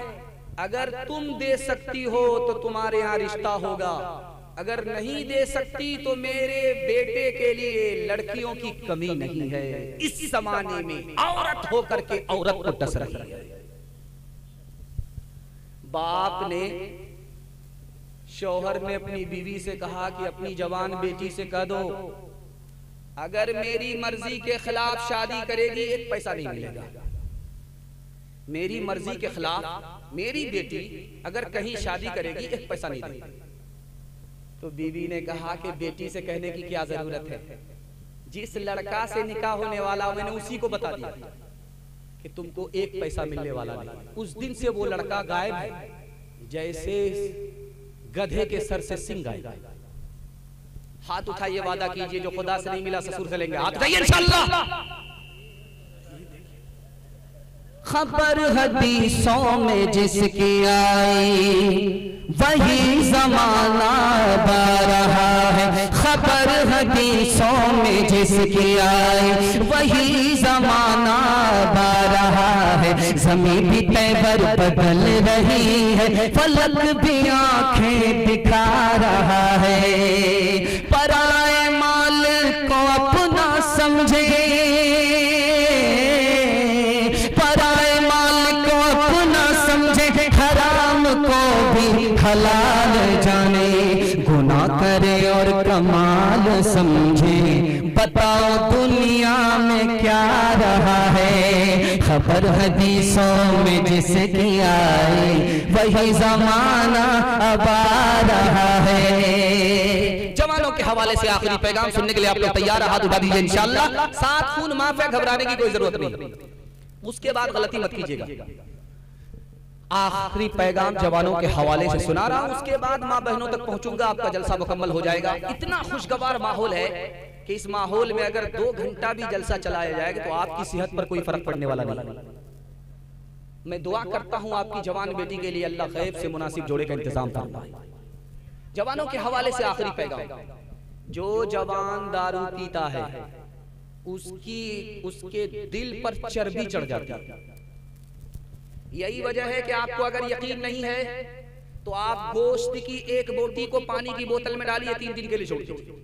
अगर तुम दे सकती हो तो तुम्हारे यहाँ रिश्ता होगा, अगर नहीं दे सकती तो मेरे बेटे के लिए लड़कियों की कमी नहीं है। इस जमाने में औरत होकर के औरत को डस रही है। बाप ने, शौहर ने अपनी बीवी से कहा कि अपनी जवान बेटी से कह दो अगर मेरी मर्जी के खिलाफ शादी करेगी 1 पैसा नहीं मिलेगा। मेरी मर्जी के खिलाफ मेरी बेटी अगर कहीं शादी करेगी 1 पैसा नहीं देगी। तो बीवी ने कहा कि बेटी से कहने की क्या जरूरत है, जिस लड़का से निकाह होने वाला मैंने उसी को बता दिया कि तुमको 1 पैसा मिलने वाला नहीं। उस दिन से वो लड़का गायब है, जैसे गधे के सर से सिंह गायब। हाथ उठाइए, वादा कीजिए जो खुदा से नहीं मिला ससुर से लेंगे। हाथ उठाइए इंशाअल्लाह। खबर हदीसों में जिसकी आई वही जमाना बा रहा है। खबर हदीसों में जिसकी आई वही जमाना बा रहा है। ज़मीं भी पैबर बदल रही है, फलक भी आंखें दिखा रहा है। पराए माल को अपना समझे, हलाल जाने, गुनाह करे और कमाल समझे। बताओ दुनिया में क्या रहा है। खबर हदीसों में जिसकी आई वही जमाना अब आ रहा है। जवानों के हवाले से आखिरी पैगाम सुनने के लिए आप लोग तैयार, हाथ उठा दीजिए इंशाअल्लाह। 7 खून माफ है, घबराने की कोई जरूरत नहीं। उसके बाद गलती मत कीजिएगा। आखिरी पैगाम जवानों के हवाले से सुना रहा हूं, उसके बाद मां बहनों तक पहुंचूंगा, आपका जलसा मुकम्मल हो जाएगा। इतना खुशगवार माहौल है कि इस माहौल में अगर 2 घंटा भी जलसा चलाया जाएगा तो आपकी सेहत पर कोई फर्क पड़ने वाला नहीं। मैं दुआ करता हूं आपकी जवान बेटी के लिए अल्लाह गैब से मुनासिब जोड़े का इंतजाम फरमाए। जवानों के हवाले से आखिरी पैगाम, जो जवान दारू पीता है उसके दिल पर चर्बी चढ़ जाती है। यही वजह है कि आपको अगर यकीन नहीं है तो आप गोश्त की 1 बोटी को पानी की बोतल में डालिए, 3 दिन के लिए छोड़ दीजिए,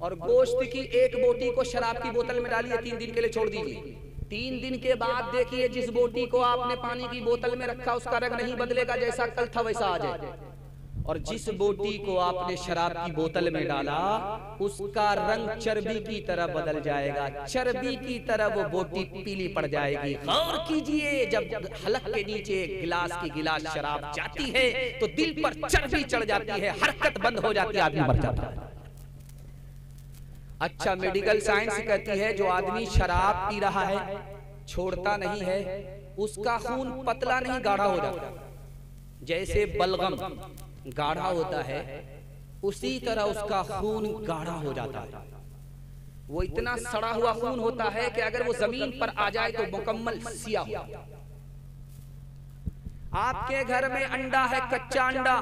और गोश्त की 1 बोटी को शराब की बोतल में डालिए, 3 दिन के लिए छोड़ दीजिए। 3 दिन के बाद देखिए जिस बोटी को आपने पानी की बोतल में रखा उसका रंग नहीं बदलेगा, जैसा कल था वैसा आ जाए। और जिस बोटी को आपने शराब की बोतल में डाला उसका रंग चर्बी की तरह बदल जाएगा, चर्बी की तरह वो बोटी पीली पड़ जाएगी। गौर कीजिए, जब हलक के नीचे गिलास की गिलास शराब जाती है तो दिल पर चर्बी चढ़ जाती है, हरकत बंद हो जाती है, आदमी मर जाता है। अच्छा, मेडिकल साइंस कहती है जो आदमी शराब पी रहा है छोड़ता नहीं है, उसका खून पतला नहीं गाढ़ा हो जाता। जैसे बलगम गाढ़ा होता है उसी तरह उसका खून गाढ़ा हो जाता है। वो इतना सड़ा हुआ खून होता है कि अगर वो जमीन पर आ जाए तो मुकम्मल सियाह हो। आपके घर में अंडा है, कच्चा अंडा,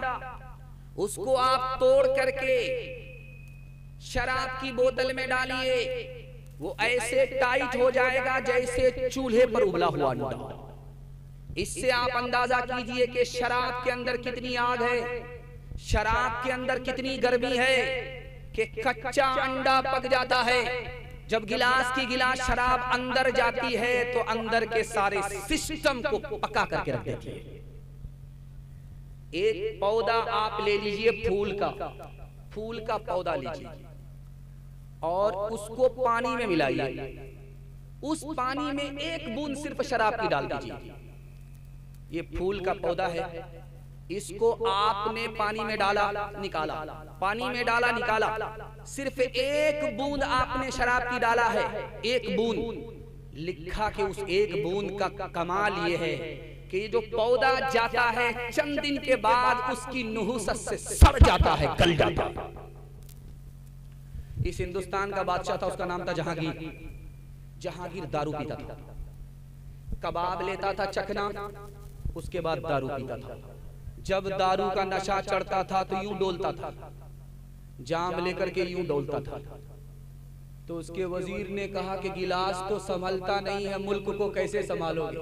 उसको आप तोड़ करके शराब की बोतल में डालिए, वो ऐसे टाइट हो जाएगा जैसे चूल्हे पर उबला हुआ अंडा। इससे आप अंदाजा कीजिए कि शराब के अंदर कितनी आग है, शराब के अंदर कितनी गर्मी है कि कच्चा अंडा पक जाता है। जब गिलास की गिलास शराब अंदर जाती है तो अंदर के सारे सिस्टम को पका करके रख देती है। एक पौधा आप ले लीजिए, फूल का पौधा लीजिए और उसको पानी में मिलाइए, उस पानी में एक बूंद सिर्फ शराब की डाल दीजिए। ये फूल का पौधा है, इसको आपने पानी में डाला निकाला, पानी में डाला निकाला, सिर्फ एक बूंद आपने शराब की डाला है, एक बूंद। लिखा कि उस एक बूंद का कमाल ये है कि जो पौधा जाता है चंद दिन के बाद उसकी नुहुसत से सड़ जाता है, गल जाता है। इस हिंदुस्तान का बादशाह था, उसका नाम था जहांगीर। जहांगीर दारू पीता था, कबाब लेता था चखना, उसके बाद दारू पीता था। जब दारू का नशा चढ़ता था तो यूं डोलता था, जाम लेकर के यूं डोलता था। तो उसके वजीर ने कहा कि गिलास तो संभलता नहीं है, मुल्क को कैसे संभालोगे?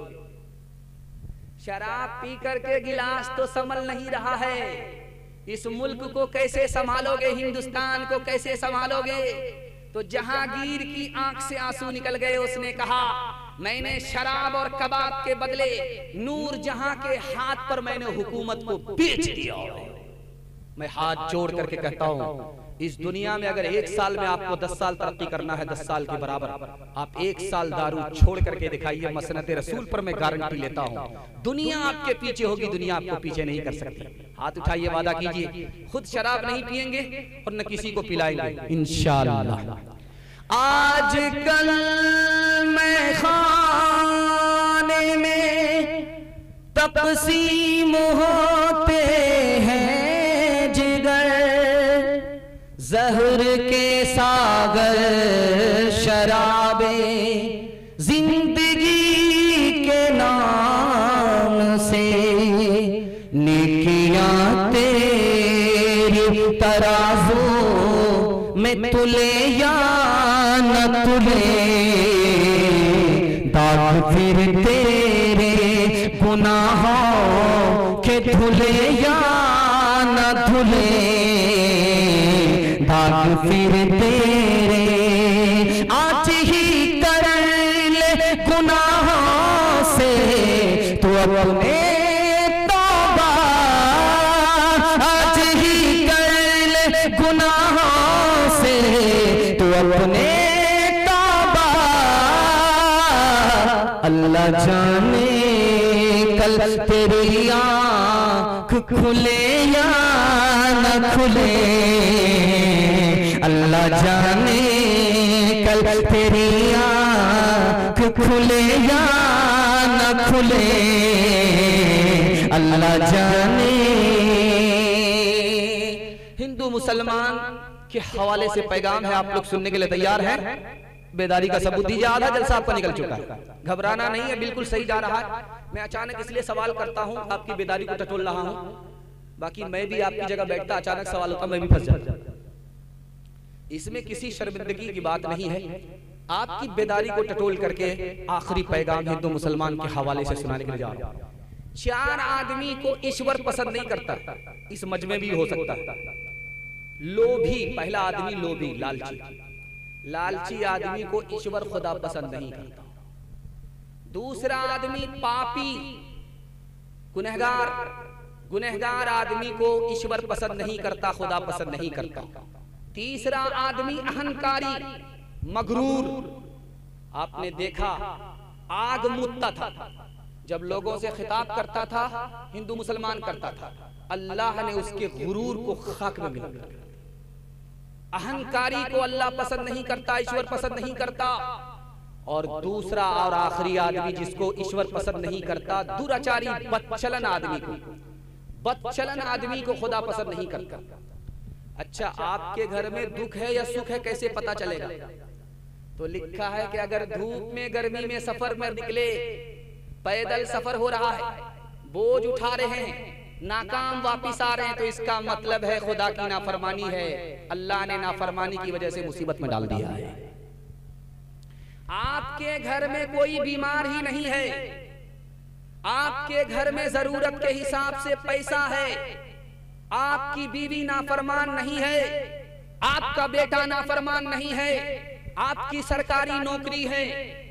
शराब पी करके गिलास तो संभल नहीं रहा है, इस मुल्क को कैसे संभालोगे, हिंदुस्तान को कैसे संभालोगे? तो जहांगीर की आंख से आंसू निकल गए। उसने कहा मैंने शराब और कबाब के बदले नूर जहां के हाथ पर मैंने हुकूमत को बेच दिया। मैं हाथ जोड़ करके कहता हूं, इस दुनिया में अगर 1 साल में आपको 10 साल तरक्की करना है, 10 साल के बराबर, आप 1 साल दारू छोड़ करके दिखाइए। मसनत रसूल पर मैं गारंटी लेता हूं, दुनिया आपके पीछे होगी, दुनिया आपको पीछे नहीं कर सकती। हाथ उठाइए, वादा कीजिए, खुद शराब नहीं पिएंगे और न किसी को पिलाएंगे इंशाअल्लाह। आज कल मैं खाने में तक़सीम होते हैं जिगर, ज़हर के सागर शराबे जिंदगी के नाम से, नेकियां तेरी तराजू में तुले या न तुले, दाग फिर तेरे गुनाहों के धुले या न धुले, दाग फिर तेरे आज ही कर ले गुनाहों से तो अपने तौबा, आज ही कर ले गुनाहों से तो अपने तौबा। अल्लाह जाने कल तेरी आँख खुले या न खुले, अल्लाह जाने कल तेरी आँख खुले या न खुले, अल्लाह जाने। हिंदू मुसलमान के हवाले से पैगाम है, आप लोग सुनने के लिए तैयार हैं? बेदारी का सबूत दीजिए। आधा जलसा आपका निकल चुका है, घबराना नहीं है, बिल्कुल सही जा रहा है। मैं अचानक इसलिए सवाल करता हूं, आपकी बेदारी को टटोल रहा हूं, बाकी मैं भी आपकी जगह बैठता अचानक सवाल होता मैं भी फंस जाता। इसमें किसी शर्मिंदगी की बात नहीं है, आपकी बेदारी को टटोल करके आखिरी पैगाम हिंदू मुसलमान के हवाले से सुनाने के लिए जा रहा हूं। 4 आदमी को ईश्वर पसंद नहीं करता, इस मजमे भी हो सकता है। लोभी, पहला आदमी लोभी, लालची आदमी को ईश्वर खुदा पसंद नहीं करता। दूसरा आदमी पापी, गुनहगार, गुनहगार आदमी को ईश्वर पसंद नहीं करता, खुदा पसंद नहीं करता। तीसरा आदमी अहंकारी, मगरूर। आपने देखा आग मुत्ता था, जब लोगों से खिताब करता था, हिंदू मुसलमान करता था, अल्लाह ने उसके गुरूर को खाक में मिला दिया। अहंकारी को अल्लाह पसंद नहीं करता, ईश्वर पसंद नहीं करता। और दूसरा और आखिरी आदमी जिसको ईश्वर पसंद नहीं करता, दुराचारी बदचलन आदमी को, बदचलन आदमी को खुदा पसंद नहीं करता। अच्छा, आपके घर में दुख है या सुख है कैसे पता चलेगा? तो लिखा है कि अगर धूप में गर्मी में सफर में निकले, पैदल सफर हो रहा है, बोझ उठा रहे हैं, नाकाम वापिस आ रहे हैं, तो इसका मतलब है खुदा की नाफरमानी है, अल्लाह ने नाफरमानी की वजह से मुसीबत में डाल दिया है। आपके घर में कोई बीमार ही नहीं है, आपके घर में जरूरत के हिसाब से पैसा है, आपकी बीवी नाफरमान नहीं है, आपका बेटा नाफरमान नहीं है, आपकी सरकारी नौकरी है,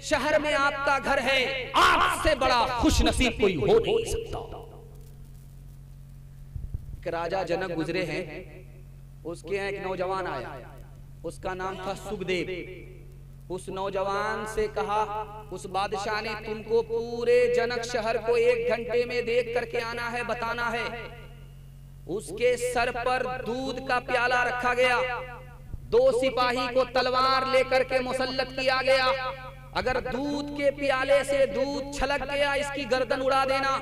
शहर में आपका घर है, आपसे बड़ा खुश नसीब कोई हो नहीं सकता। एक राजा जनक गुजरे हैं, उसके यहाँ एक नौजवान आया, उसका नाम था सुखदेव। उस नौजवान से कहा, उस बादशाह ने तुमको पूरे जनक शहर को 1 घंटे में देख करके आना है, बताना है। उसके सर पर दूध का प्याला रखा गया, 2 सिपाही को तलवार लेकर के मुसल्लत किया गया, अगर दूध के प्याले से दूध छलक गया इसकी गर्दन उड़ा देना।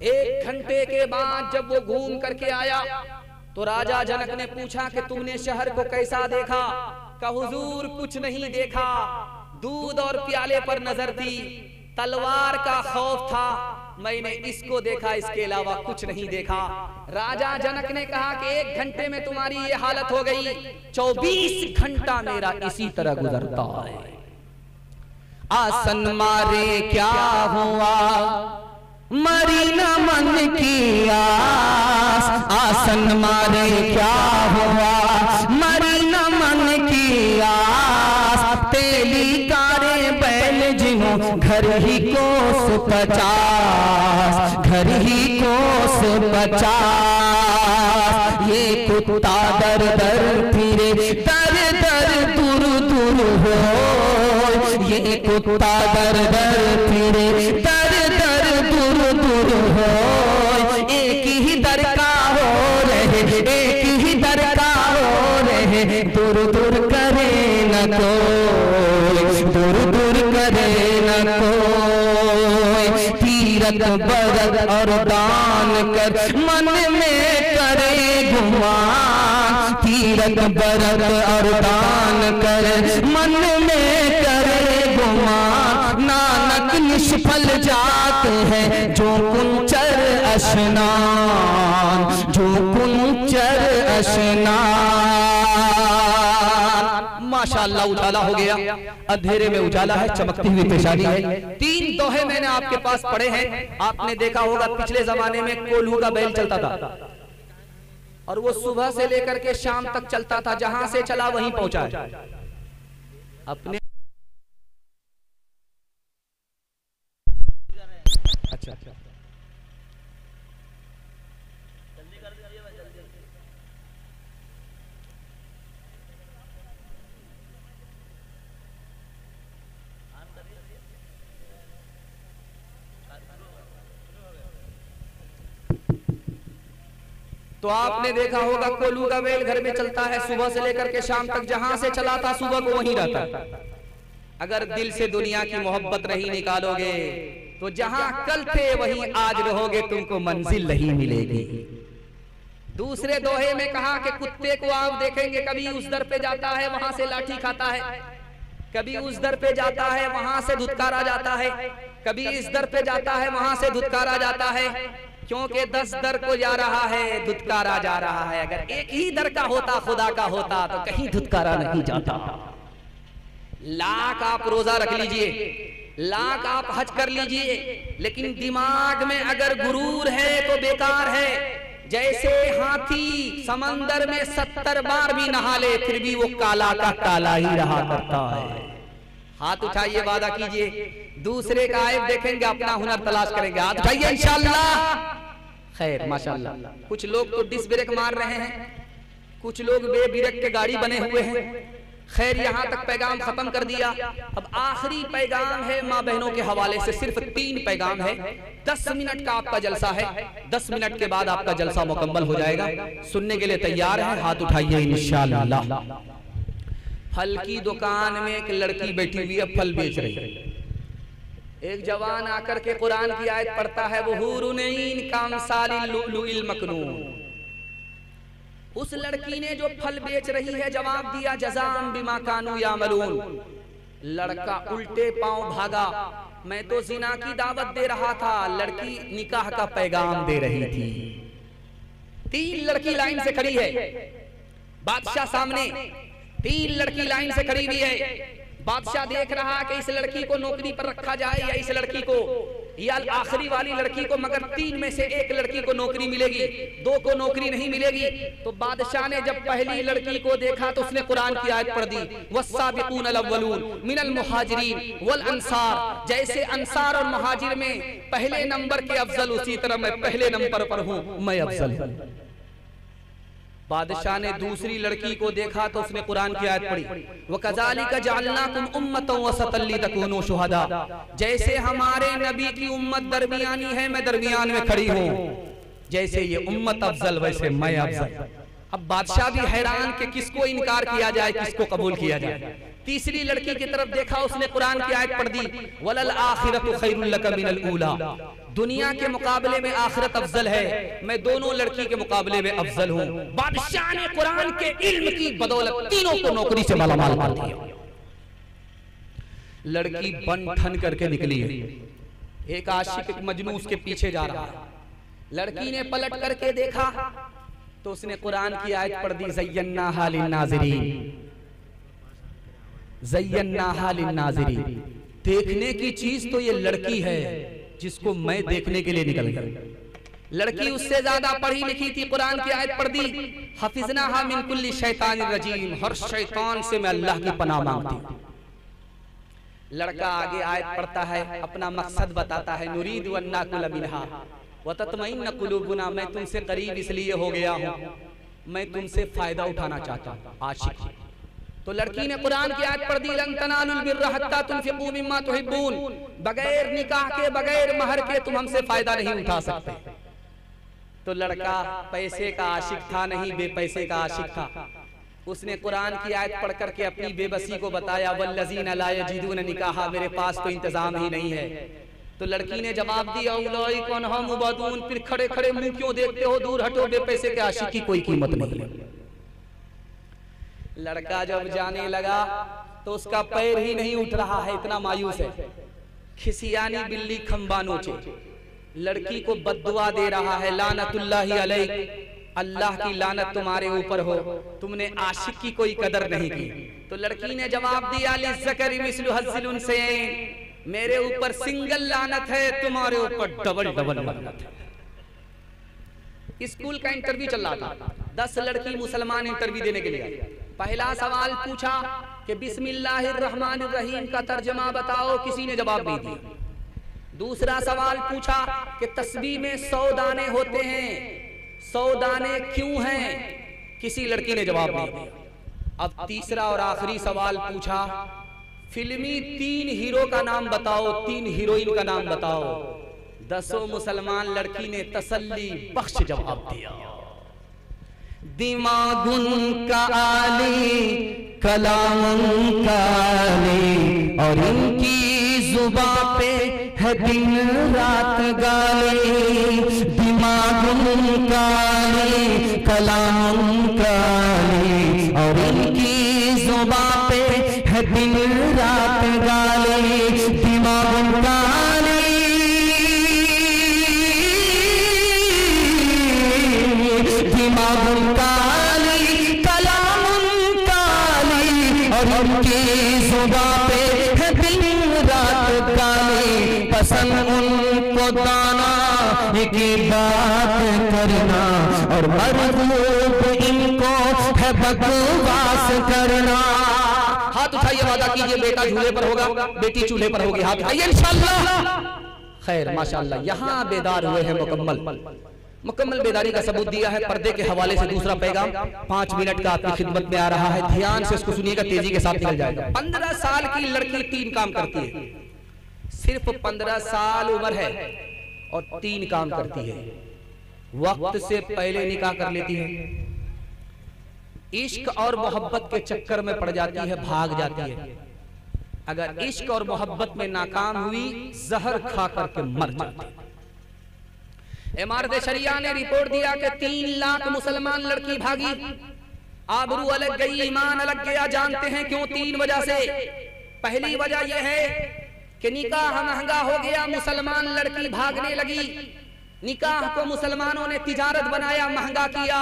1 घंटे के बाद जब वो घूम करके आया तो राजा जनक ने पूछा कि तुमने शहर को कैसा देखा? कहा हुजूर कुछ नहीं देखा, दूध और प्याले पर नजर दी, तलवार का खौफ था, मैंने इसको देखा, इसके अलावा कुछ नहीं देखा। राजा जनक ने कहा कि 1 घंटे में तुम्हारी ये हालत हो गई, 24 घंटा मेरा इसी तरह गुजरता है। आसन मारे क्या हुआ, मरी न मन की आस, आसन मारे क्या हुआ, मरी न मन की आस, तेली कारे बैल जिन्हों घर ही कोस 50, घर ही कोस 50, ये कुत्ता दर दर फिरे, दर दर दूर दूर हो, ये कुत्ता दर दर फिरे, दर दर दूर दूर हो, एक ही दर का हो रहे, एक ही दर का हो रहे, दूर दूर करे न कोई, दूर दूर करे न कोई। तीरथ बरत और दान कर मन में करे गुमान, तीरथ बरत और दान कर मन में करे गुमान, नानक निष्फल जाते हैं जो कुंचर स्नान, जो कुंचर स्नान। माशाअल्लाह उजाला हो गया, अंधेरे में उजाला है, चमकती हुई पेशानी है। 3 दोहे मैंने आपके पास पढ़े हैं। आपने देखा होगा पिछले जमाने में कोल्हू का बैल चलता था और वो सुबह से लेकर के शाम तक चलता था, जहां से चला वहीं पहुंचा है। अपने अच्छा तो आपने देखा होगा कोल्हू का बैल घर में चलता है, सुबह से लेकर के शाम तक जहां से चला था सुबह को वहीं रहता है। अगर दिल से दुनिया की मोहब्बत नहीं निकालोगे तो जहां कल थे वहीं आज रहोगे, तुमको मंजिल नहीं मिलेगी। दूसरे दोहे में कहा कि कुत्ते को आप देखेंगे, कभी उस दर पे जाता है वहां से लाठी खाता है, कभी उस दर पे जाता है वहां से धुतकारा जाता है, कभी इस दर पे जाता है वहां से धुतकारा जाता है, क्योंकि 10 दर को जा रहा है, धुतकारा जा रहा है। अगर एक ही दर का होता, खुदा का होता, तो कहीं धुतकारा नहीं जाता। लाख आप रोजा रख लीजिए, लाख आप हज कर लीजिए, लेकिन दिमाग में अगर गुरूर है तो बेकार है। जैसे हाथी समंदर में 70 बार भी नहा ले फिर भी वो काला का काला ही रहा करता है। हाथ उठाइए, वादा कीजिए, दूसरे का आयब देखेंगे, अपना हुनर तलाश करेंगे। हाथ उठाइए, इंशाअल्लाह खैर माशाल्लाह, कुछ लोग तो डिस ब्रेक मार रहे हैं, कुछ लोग बेब्रेक के गाड़ी बने हुए हैं। खैर यहाँ तक पैगाम खत्म कर दिया। अब आखिरी पैगाम है माँ बहनों के हवाले से, सिर्फ 3 पैगाम है। 10 मिनट का आपका जलसा है, 10 मिनट के बाद आपका जलसा मुकम्मल हो जाएगा। सुनने के लिए तैयार है? हाथ उठाइए इंशाअल्लाह। फल की दुकान में एक लड़की बैठी हुई है, फल बेच रही है। एक जवान आकर के कुरान की आयत पढ़ता है, वो हूरुन ईन कामसालिल लुलुइल मकनून। उस लड़की ने जो फल बेच रही है जवाब दिया, जज़ाम बिमा कानू यामलून। लड़का उल्टे पांव भागा, मैं तो जिना की दावत दे रहा था, लड़की निकाह का पैगाम दे रही थी। 3 लड़की लाइन से खड़ी है, बादशाह सामने 3 लड़की लाइन से खड़ी हुई है। बादशाह देख रहा कि इस लड़की को नौकरी पर रखा जाए या इस लड़की को, या आखिरी वाली लड़की को, मगर 3 में से एक लड़की को नौकरी मिलेगी, 2 को नौकरी नहीं मिलेगी। तो बादशाह ने जब पहली लड़की को देखा तो उसने कुरान की आयत पढ़ दी, वस्साबिकूनल अव्वलून मिनल मुहाजिरीन वल अंसार। जैसे अंसार और मुहाजिर में पहले नंबर के अफजल, उसी तरह मैं पहले नंबर पर हूं, मैं अफजल हूं। बादशाह ने दूसरी लड़की को देखा तो उसने कुरान की आयत पढ़ी, वकज़ालिका जअलनाकुम उम्मतन वसतन लितकूनू शुहदा। जैसे हमारे नबी की उम्मत दरमियानी है, मैं दरमियान में खड़ी हूँ, जैसे ये उम्मत अफजल वैसे मैं अफजल। अब बादशाह भी हैरान कि किसको इनकार किया जाए, किसको कबूल किया जाए। तीसरी लड़की की तरफ देखा, उसने कुरान की आयत पढ़ दी, वलल आखिरतु खैरुल लका मिनल ऊला। दुनिया के मुकाबले में आखिरत अफजल है, मैं दोनों लड़की के मुकाबले में अफजल हूँ। बादशाह ने कुरान के इल्म की बदौलत तीनों को नौकरी से मालामाल कर दिया। लड़की बन ठन करके निकली है, एक आशिक एक मजनू उसके पीछे जा रहा है। लड़की ने पलट करके देखा तो उसने कुरान की आयत पढ़ दी, ज़य्यन्नाहा लिन्नाज़िरीन, ज़य्यन्नाहा लिन्नाज़िरीन। देखने की चीज तो ये लड़की है जिसको मैं देखने के लिए निकल गया। लड़की उससे ज्यादा पढ़ी लिखी थी, कुरान की आयत पढ़ दी, हफिज़नाहा मिन कुल्ली शैतानिर रजीम, हर शैतान से मैं अल्लाह की पनाह मांगती हूं। लड़का आगे आयत पढ़ता है, अपना मकसद बताता है, नुरीदु अन नाकुल मिनहा व तत्मइन्न कुलूबुना, मैं तुमसे करीब इसलिए हो गया हूं, मैं तुमसे फायदा उठाना चाहता हूं। आशिक। तो लड़की ने कुरान की आयत पढ़ दी, लन तनालुल बिर्रा हत्ता तुनफिकू मिम्मा तुहिब्बून, बगैर निकाह के, बगैर महर के तुम हमसे फायदा नहीं उठा सकते। तो लड़का पैसे का आशिक था नहीं, बेपैसे का आशिक था। उसने कुरान की आयत पढ़ करके अपनी बेबसी को बताया, वल्लज़ीना ला यजिदून निकाहा, मेरे पास तो इंतजाम ही नहीं है। तो लड़की ने जवाब दिया, उलाइका अन्हा मुबादून, फिर खड़े खड़े मुंह क्यों देखते हो, दूर हटो, बेपैसे के आशिक की कोई कीमत नहीं है। लड़का जब जाने लगा तो उसका पैर ही नहीं उठ रहा है, इतना मायूस है। खिसियानी बिल्ली खंबा नोचे, लड़की को बद्दुआ दे रहा है, लानतुल्लाहि अलैक, अल्लाह की लानत तुम्हारे ऊपर हो, तुमने आशिक की कोई कदर नहीं की। तो लड़की ने जवाब दिया, लिज़्ज़करि मिस्लु हज़्ज़िल उन्सयैन, मेरे ऊपर सिंगल लानत है, तुम्हारे ऊपर डबल डबल लानत है। स्कूल का इंटरव्यू चल रहा था, 10 लड़की मुसलमान इंटरव्यू देने के लिए आई। पहला सवाल पूछा कि बिस्मिल्लाहिर्रहमानिर्रहीम का तर्जमा बताओ, किसी ने जवाब नहीं दिया। दूसरा सवाल पूछा कि तस्बीह में 100 दाने होते हैं, 100 दाने क्यों हैं, किसी लड़की ने जवाब नहीं दिया। अब तीसरा और आखिरी सवाल पूछा, फिल्मी 3 हीरो का नाम बताओ, 3 हीरोइन का नाम बताओ। 10 मुसलमान लड़की ने तसल्ली बख्श जवाब दिया, दिमागुन का आली, कलामुन का आली, और इनकी जुबान पे है दिन रात गाली। दिमागुन का आली, कलामुन का आली, और इनकी जुबान पे है दिन रात गाली। दिमागुन का दिमागुन काली, कलामुन काली, और उनकी जुबान पे है दिन रात काली। पसंद उनको दाना की बात करना, और मरगूब इनको है बकवास करना। हाथ उठाइए, वादा कीजिए बेटा झूले पर होगा, बेटी चूल्हे पर होगी, हाथ उठाइए इंशाअल्लाह। खैर माशाअल्लाह, यहाँ बेदार हुए हैं मुकम्मल। मुकम्मल बेदारी का सबूत दिया है। पर्दे के हवाले से दूसरा पैगाम 5 मिनट का आपकी खिदमत में आ रहा है, ध्यान से इसको सुनिएगा, तेजी के साथ निकल जाएगा। 15 साल की लड़की 3 काम करती है, सिर्फ 15 साल उम्र है और 3 काम करती है। वक्त से पहले निकाह कर लेती है, इश्क और मोहब्बत के चक्कर में पड़ जाती है, भाग जाती है। अगर इश्क और मोहब्बत में नाकाम हुई, जहर खा करके मर जाती है। इमारत शरिया ने रिपोर्ट दिया कि 3 लाख मुसलमान लड़की भागी, आबरू अलग गई, ईमान अलग गया। जानते हैं क्यों? 3 वजह से। पहली वजह यह है कि निकाह महंगा हो गया, मुसलमान लड़की भागने लगी। निकाह को मुसलमानों ने तिजारत बनाया, महंगा किया।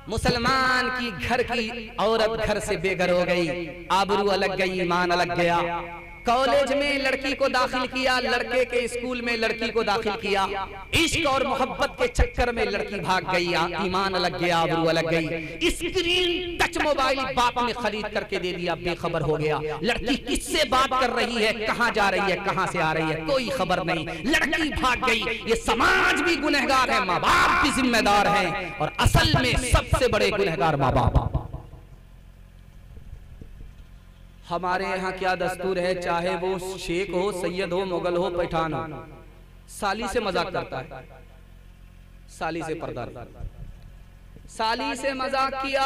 मुसलमान की घर की औरत घर से बेघर हो गई, आबरू अलग गई, ईमान अलग गया। कॉलेज में लड़की को दाखिल किया, लड़के के स्कूल में लड़की को दाखिल किया। इश्क और मोहब्बत के चक्कर में लड़की भाग गई, ईमान अलग गया, आबरू अलग गई। स्क्रीन टच मोबाइल बाप ने खरीद करके दे दिया, बेखबर हो गया। लड़की किससे बात कर रही है, कहां जा रही है, कहां से आ रही है, कोई खबर नहीं। लड़की भाग गई। ये समाज भी गुनहगार है, माँ बाप भी जिम्मेदार हैं, और असल में सबसे बड़े गुनहगार माँ बाप। हमारे यहाँ क्या दस्तूर है, चाहे वो शेख हो, सैयद हो, मुगल हो, पठान हो, साली से मजाक करता है, साली से पर्दा, साली से मजाक किया,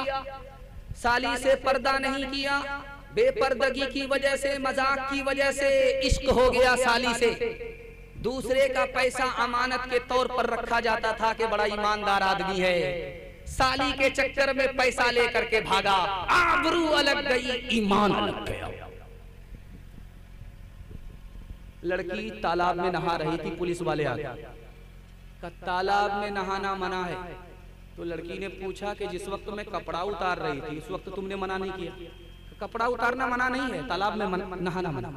साली से पर्दा नहीं किया। बेपर्दगी की वजह से, मजाक की वजह से इश्क हो गया साली से। दूसरे का पैसा अमानत के तौर पर रखा जाता था कि बड़ा ईमानदार आदमी है, साली के चक्कर में पैसा लेकर के भागा, आबरू अलग गई, ईमान अलग गया। लड़की तालाब में नहा रही थी, पुलिस वाले आ गए, तालाब में नहाना मना है। तो लड़की ने पूछा कि जिस वक्त मैं कपड़ा उतार रही थी, उस वक्त तुमने मना नहीं किया? कपड़ा उतारना मना नहीं है, तालाब में नहाना मना।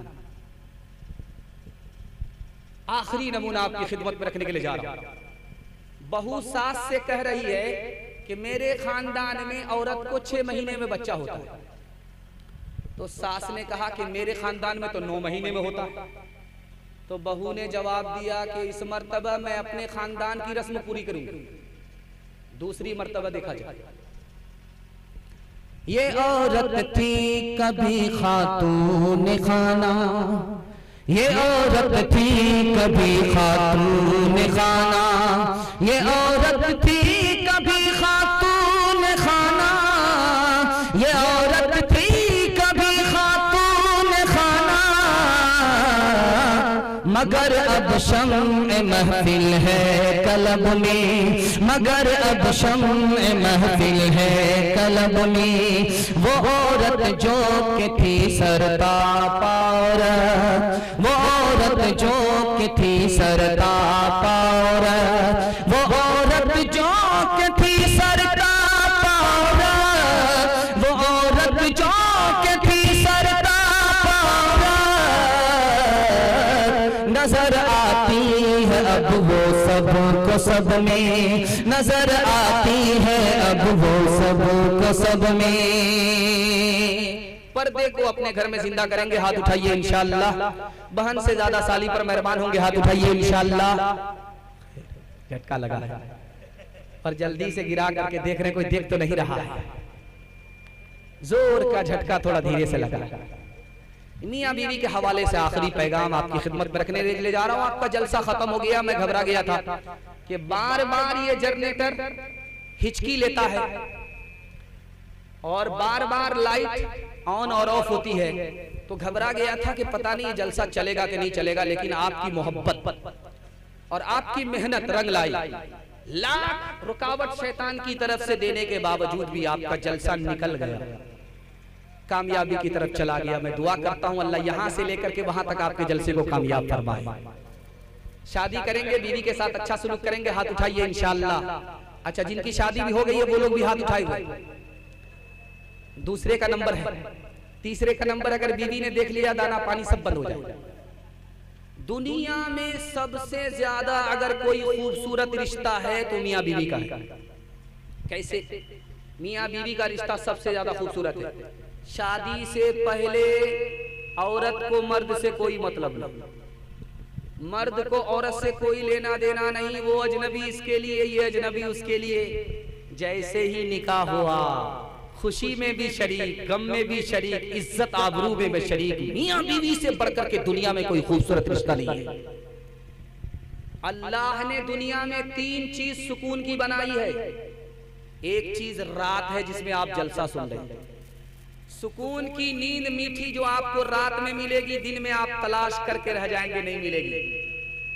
आखिरी नमूना आपकी खिदमत में रखने के लिए जा रहा हूं। बहू सास से कह रही है कि मेरे खानदान में औरत को 6 महीने में बच्चा होता है। तो सास ने कहा कि मेरे खानदान में तो 9 महीने में होता है। तो बहू ने जवाब दिया कि इस मर्तबा मैं अपने खानदान की रस्म पूरी करूंगी। दूसरी मर्तबा देखा जाए। ये औरत थी कभी खातून खाना, ये औरत थी कभी खातून खाना, ये औरत थी कभी खातून खाना, ये औरत थी कभी खातून खाना। मगर अब शम्अ महफिल है कलब में, मगर अब शम्अ महफिल है कलब में। वो औरत जो कि थी सरता पार, वो औरत जो कि थी सरता पार, वो औरत जो कि थी सरता पार, वो औरत जो कि थी सरता पार। नजर आती है अब वो सब को सब में, नजर आती है अब वो सब को सब में। पर्दे को अपने घर में जिंदा करेंगे, हाथ उठाइए इंशाअल्लाह। बहन से ज्यादा साली पर मेहरबान होंगे, हाथ उठाइए इंशाअल्लाह। झटका लगा है और जल्दी से गिरा करके देख रहे, कोई देख तो नहीं रहा है। जोर का झटका थोड़ा धीरे से लगा। मियां बीवी के हवाले से आखिरी पैगाम आपकी खिदमत में रखने ले जा रहा हूं। आपका जलसा खत्म हो गया, मैं घबरा गया था कि बार बार ये जनरेटर हिचकी लेता है और बार बार लाइट ऑन और ऑफ होती है, तो घबरा गया था कि पता नहीं जलसा चलेगा कि नहीं चलेगा। लेकिन आपकी मोहब्बत और आपकी मेहनत रंग लाई। लाख रुकावट शैतान की तरफ से देने के बावजूद भी आपका जलसा निकल गया, कामयाबी की तरफ चला गया। मैं दुआ करता हूं अल्लाह यहां से लेकर के वहां तक आपके जलसे को कामयाब फरमाए। शादी करेंगे, बीवी के साथ अच्छा सलूक करेंगे, हाथ उठाइए इंशाअल्लाह। अच्छा, जिनकी शादी भी हो गई है वो लोग भी हाथ उठाए। दूसरे का नंबर है, तीसरे का नंबर अगर बीवी ने देख लिया दाना पानी सब बंद हो जाए। दुनिया में सबसे ज्यादा अगर कोई खूबसूरत रिश्ता है तो मियां बीवी का है। कैसे? मियां बीवी का रिश्ता सबसे ज्यादा खूबसूरत है। शादी से पहले औरत को मर्द से कोई मतलब नहीं, मर्द को औरत से कोई लेना देना नहीं, वो अजनबी इसके लिए, ये अजनबी उसके लिए। जैसे ही निकाह हुआ, खुशी में भी शरीक, गम में भी शरीक, इज्जत आबरू में भी शरीक। मियां बीवी से बढ़कर के दुनिया में कोई खूबसूरत रिश्ता नहीं है। अल्लाह ने दुनिया में 3 चीज सुकून की बनाई है। एक चीज रात है जिसमें आप जलसा सुन रहे हैं, सुकून की नींद मीठी जो आपको रात में मिलेगी, दिन में आप तलाश करके रह जाएंगे, नहीं मिलेगी।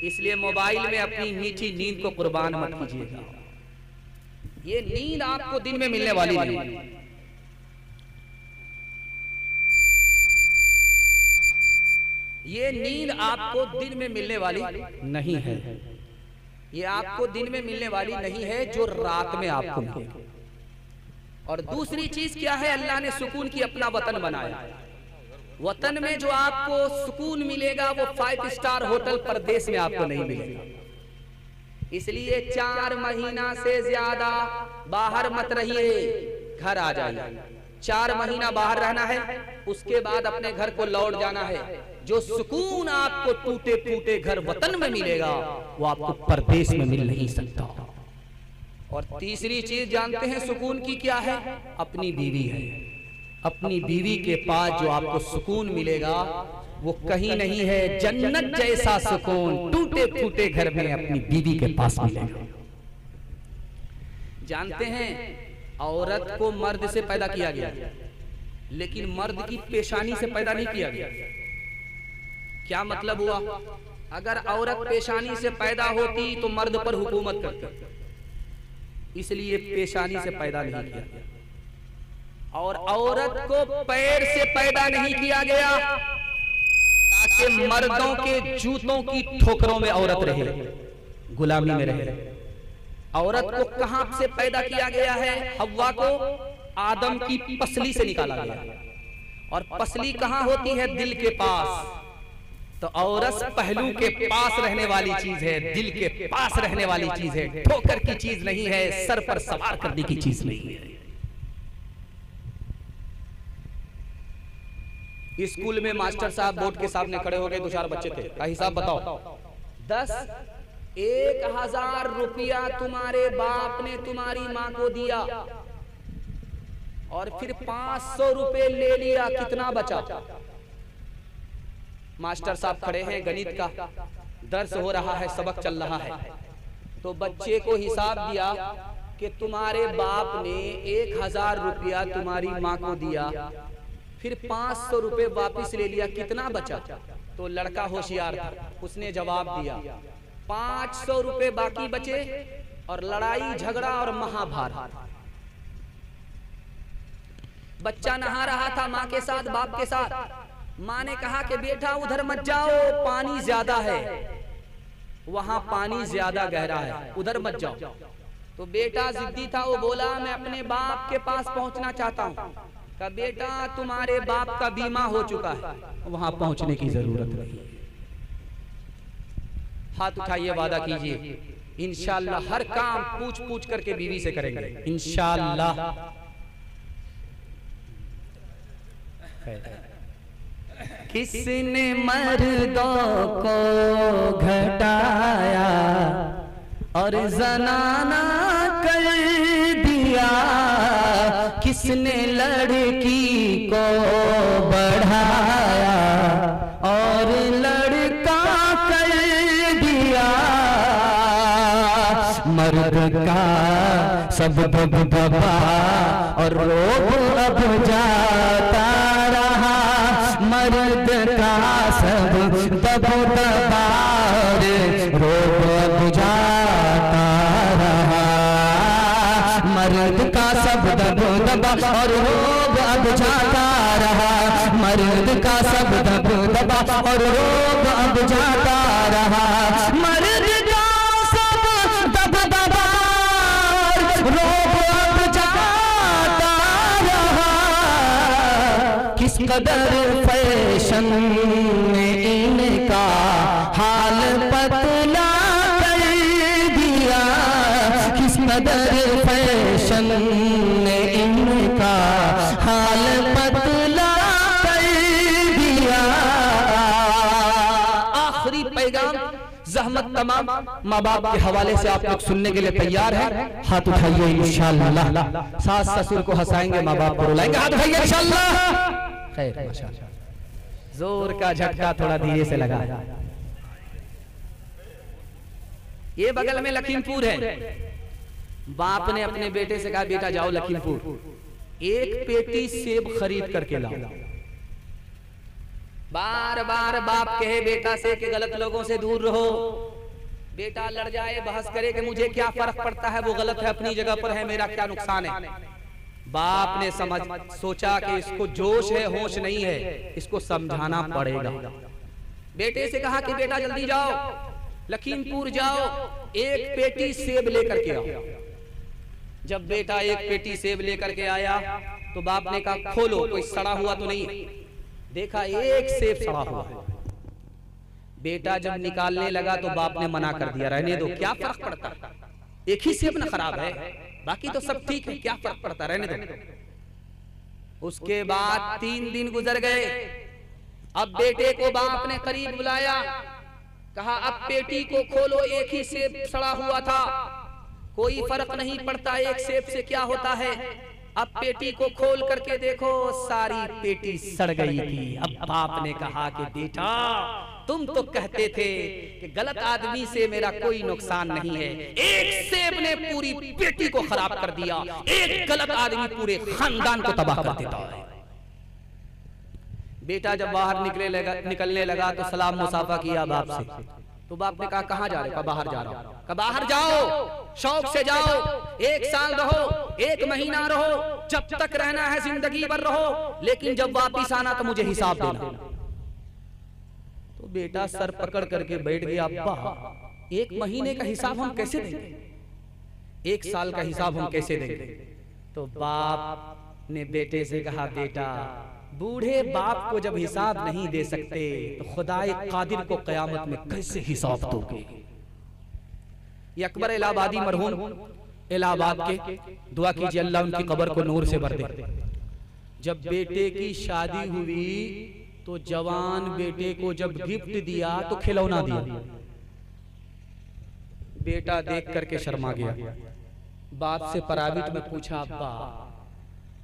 इसलिए मोबाइल में अपनी मीठी नींद को कुर्बान मत कीजिएगा। ये नींद आपको दिन में मिलने वाली नहीं। ये नींद आपको दिन में मिलने वाली नहीं है। ये आपको दिन में मिलने वाली नहीं है जो रात में आपको मिलेगी। और दूसरी चीज क्या है, अल्लाह ने सुकून की अपना वतन बनाया। वतन में जो आपको सुकून मिलेगा वो 5 स्टार होटल परदेश में आपको नहीं मिलेगा। इसलिए 4 महीना से ज्यादा बाहर मत रहिए, घर आ जाइए। 4 महीना बाहर रहना है, उसके बाद अपने घर को लौट जाना है। जो सुकून आपको टूटे फूटे घर वतन में मिलेगा वो आपको परदेश में मिल नहीं सकता। और तीसरी चीज जानते हैं सुकून की क्या है? अपनी बीवी है। अपनी बीवी के पास जो आपको सुकून मिलेगा वो कहीं नहीं है, जन्नत जैसा सुकून टूटे फूटे घर में अपनी बीवी के पास मिलेगा। जानते हैं औरत को मर्द से पैदा किया गया, लेकिन मर्द की पेशानी से पैदा नहीं किया गया। क्या मतलब हुआ? अगर औरत पेशानी से पैदा होती तो मर्द पर हुकूमत करती, इसलिए पेशानी से पैदा नहीं किया गया। और औरत को पैर से पैदा नहीं किया गया ताकि मर्दों के जूतों की ठोकरों में औरत रहे, गुलामी में रहे। औरत को कहां से पैदा किया गया है? हव्वा को आदम की पसली से निकाला गया। और पसली कहां होती है? दिल के पास। तो औरत पहलू के पास रहने वाली चीज है, दिल के पास रहने वाली चीज है, ठोकर की चीज नहीं है, सर पर सवार करने की चीज नहीं है। स्कूल में मास्टर साहब बोर्ड के सामने खड़े हो गए, 2-4 बच्चे थे, का हिसाब बताओ। 10,000 रुपया तुम्हारे बाप ने तुम्हारी माँ को दिया और फिर 500 रुपए ले लिया, कितना बचा? मास्टर साहब खड़े हैं, गणित का दर्स हो रहा है, सबक चल रहा है। तो बच्चे को हिसाब दिया कि तुम्हारे बाप ने 1,000 रुपया तुम्हारी माँ को दिया, फिर 500 रुपए वापिस ले लिया, कितना बचा? तो लड़का होशियार था, उसने जवाब दिया 500 रुपए बाकी बचे और लड़ाई झगड़ा और महाभारत। बच्चा नहा रहा था माँ के साथ, बाप के साथ। माँ ने कहा कि बेटा उधर मत जाओ, पानी ज्यादा है, वहां पानी ज्यादा गहरा है, उधर मत जाओ। तो बेटा जिद्दी था, वो बोला मैं अपने बाप के पास पहुंचना चाहता हूं। कहा बेटा तुम्हारे बाप का बीमा हो चुका है, वहां पहुंचने की जरूरत नहीं। हाथ उठाइए, वादा कीजिए इंशाअल्लाह हर काम पूछ पूछ करके बीवी से करेंगे इंशाअल्लाह। किसने मर्दों को घटाया और जनाना कर दिया, किसने लड़की को बढ़ाया और लड़का कर दिया। मर्द का सब दबदबा और रोब अब जाता रहा, मर्द का सब दबदबा रोब अब जाता रहा। मर्द का सब दबदबा और रोब अब जाता रहा, मर्द का सब दबदबा और रोब अब जाता रहा। मर्द का सब दबदबा रोब अब जाता रहा। किस कदर फैशन ने इनका हाल पतला कर दिया, किस कदर फैशन ने इनका हाल पतला कर दिया। आखिरी पैगाम जहमत तमाम माँ बाप के हवाले से आप लोग सुनने के लिए तैयार हैं? हाथ उठाइए इंशाअल्लाह। सास ससुर को हंसाएंगे, माँ बाप को रुलाएंगे, हाथ उठाइए इंशाअल्लाह। खैर माशाअल्लाह। जोर का झटका थोड़ा धीरे से लगा। ये बगल में लखीमपुर है। बाप ने अपने बेटे से कहा बेटा जाओ लखीमपुर, एक पेटी सेब खरीद करके लाओ। बार बार बाप कहे बेटा से कि गलत लोगों से दूर रहो। बेटा लड़ जाए, बहस करे कि मुझे क्या फर्क पड़ता है, वो गलत है, अपनी जगह पर है, मेरा क्या नुकसान है। बाप ने सोचा कि इसको जोश है, होश नहीं है, इसको समझाना पड़ेगा। बेटे से कहा कि बेटा जल्दी जाओ लखीमपुर जाओ, एक पेटी सेब लेकर के आओ। जब बेटा एक पेटी सेब लेकर के आया तो बाप ने कहा खोलो, कोई सड़ा हुआ तो नहीं है। देखा एक सेब सड़ा हुआ है। बेटा जब निकालने लगा तो बाप ने मना कर दिया, रहने दो, क्या फर्क पड़ता, एक ही सेब ना खराब है, बाकी तो सब ठीक है, क्या फर्क पड़ता, रहने दो। उसके बाद 3 दिन गुजर गए। अब बेटे को बाप ने करीब बुलाया, कहा अब पेटी को खोलो, एक ही सेब सड़ा हुआ था, कोई फर्क नहीं पड़ता, एक सेब से क्या होता है। अब पेटी को खोल करके देखो, सारी पेटी सड़ गई थी। अब बाप ने कहा कि बेटा तुम तो कहते थे कि गलत आदमी से मेरा कोई नुकसान नहीं है, एक सेब ने पूरी पेटी को खराब कर दिया, एक गलत आदमी पूरे खानदान को तबाह कर देता है। बेटा जब बाहर निकलने लगा तो सलाम मुसाफा किया बाप से। तो बाप ने कहा कहां जा रहे हो? बाहर जा रहा हूं। कहा बाहर जाओ, शौक से जाओ, 1 साल रहो, 1 महीना रहो, जब तक रहना है जिंदगी भर रहो, लेकिन जब वापिस आना तो मुझे हिसाब देना। तो बेटा सर पकड़ करके बैठ गया, अब्बा 1 महीने का हिसाब हम कैसे देंगे, 1 साल का हिसाब हम कैसे देंगे। तो बाप ने बेटे से कहा बेटा बूढ़े बाप को जब हिसाब नहीं दे सकते तो खुदाए कादिर को कयामत में कैसे हिसाब दोगे। ये अकबर इलाहाबादी मरहूम इलाहाबाद के, दुआ कीजिए अल्लाह उनकी कब्र को नूर से भर दे। जब बेटे की शादी हुई तो जवान बेटे को जब गिफ्ट दिया तो खिलौना दिया। बेटा देख करके शर्मा गया, बाप से प्राइवेट में पूछा अब्बा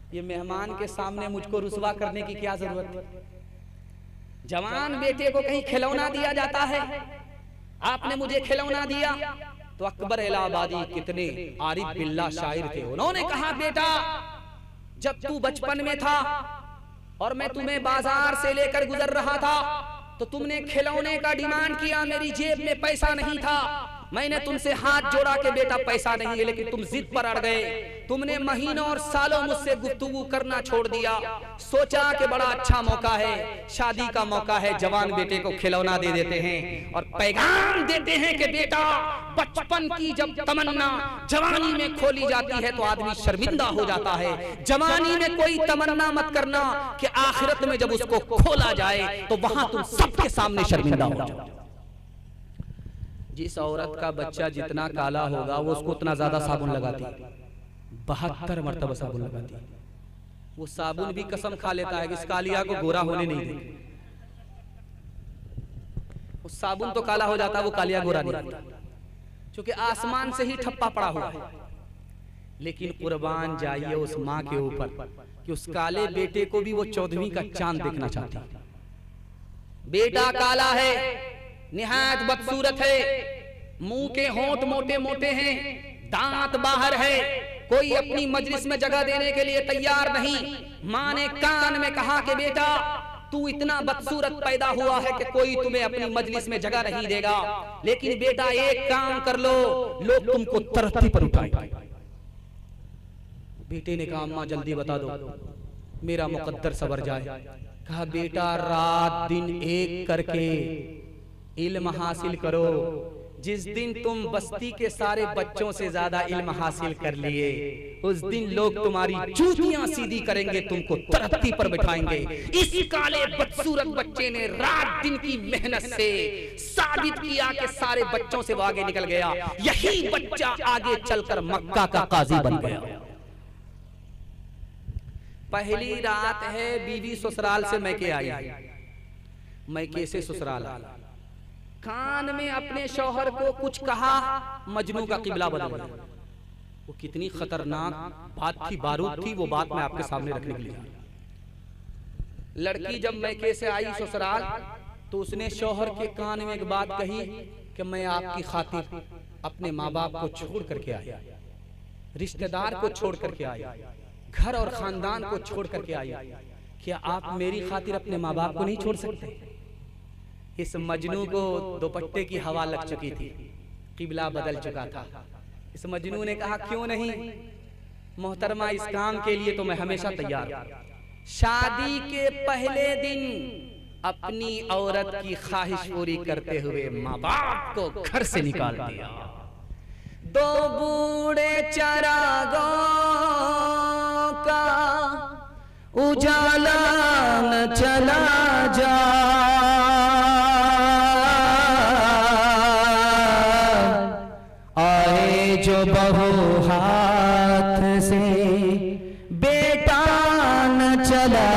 ये मेहमान के सामने मुझको रुसवा करने की क्या जरूरत है, जवान बेटे को कहीं खिलौना दिया जाता है, आपने मुझे खिलौना दिया। तो अकबर इलाहाबादी कितने आरिफ बिल्ला शायर थे, उन्होंने कहा बेटा जब तू बचपन में था और मैं तुम्हें बाजार से लेकर गुजर रहा था तो तुमने खिलौने का डिमांड किया, मेरी जेब में पैसा नहीं था, मैंने तुमसे हाथ जोड़ा कि बेटा पैसा नहीं है, लेकिन तुम जिद पर अड़ गए, तुमने महीनों और सालों मुझसे गुफ्तगू करना छोड़ दिया। सोचा कि बड़ा अच्छा मौका है, शादी का मौका है, जवान बेटे को खिलौना दे देते हैं और पैगाम देते हैं कि बेटा बचपन की जब तमन्ना जवानी में खोली जाती है तो आदमी शर्मिंदा हो जाता है। जवानी में कोई तमन्ना मत करना कि आखिरत में जब उसको खोला जाए तो वहां तुम सबके सामने शर्मिंदा हो जाओ। जिस औरत का बच्चा जितना काला होगा वो उसको उतना ज्यादा साबुन लगाती, 72 मरतबा साबुन लगाती। वो साबुन भी कसम खा लेता है कि इस कालिया को गोरा होने नहीं देंगे। वो साबुन तो काला हो जाता है, वो कालिया गोरा नहीं होता, क्योंकि आसमान से ही ठप्पा पड़ा हुआ है। लेकिन कुर्बान जाइए उस माँ के ऊपर कि उस काले बेटे को भी वो 14वीं का चांद देखना चाहती। बेटा काला है, निहायत बदसूरत है, मुंह के होंठ मोटे मोटे हैं, दांत बाहर है, कोई अपनी मजलिस में जगह देने के लिए तैयार नहीं। माँ ने कान में कहा कि बेटा तू इतना बदसूरत पैदा हुआ है कि कोई तुम्हें अपनी मजलिस में जगह नहीं देगा, लेकिन बेटा एक काम कर लो, लोग तुमको तरक्की पर उठाएंगे। बेटे ने कहा अम्मा जल्दी बता दो, मेरा मुकद्दर सवर जाए। कहा बेटा रात दिन एक करके इल्म हासिल करो, जिस दिन तुम बस्ती के सारे बच्चों से ज्यादा इल्म हासिल कर लिए उस दिन लोग तुम्हारी जूतियां सीधी करेंगे, तुमको तरक्की पर बिठाएंगे। इस काले बदसूरत बच्चे ने रात दिन की मेहनत से साबित किया कि सारे बच्चों से वो आगे निकल गया। यही बच्चा आगे चलकर मक्का का काजी बन गया। पहली रात है, बीवी ससुराल से मैके आई, मैके से ससुराल आया। कान में अपने शौहर को कुछ कहा, मजनू का किबला बदल गया। वो कितनी खतरनाक बात थी, बारूद थी, वो बात मैं आपके सामने रखने के लिए। लड़की जब मैके से आई ससुराल तो उसने शौहर के कान में एक बात कही कि मैं आपकी खातिर अपने माँ बाप को छोड़ करके आई, रिश्तेदार को छोड़ करके आई, घर और खानदान को छोड़ करके आई, क्या आप मेरी खातिर अपने माँ बाप को नहीं छोड़ सकते? इस मजनू को दुपट्टे की हवा लग चुकी थी, किबला बदल चुका था। इस मजनू ने कहा क्यों नहीं मोहतरमा, इस काम के लिए तो मैं हमेशा तैयार हूं। शादी के पहले दिन अपनी औरत की ख्वाहिश पूरी करते हुए माँ बाप को घर से निकाल दिया। दो बूढ़े चरागों का उजाला न चला जा, आए जो बहू हाथ से बेटा न चला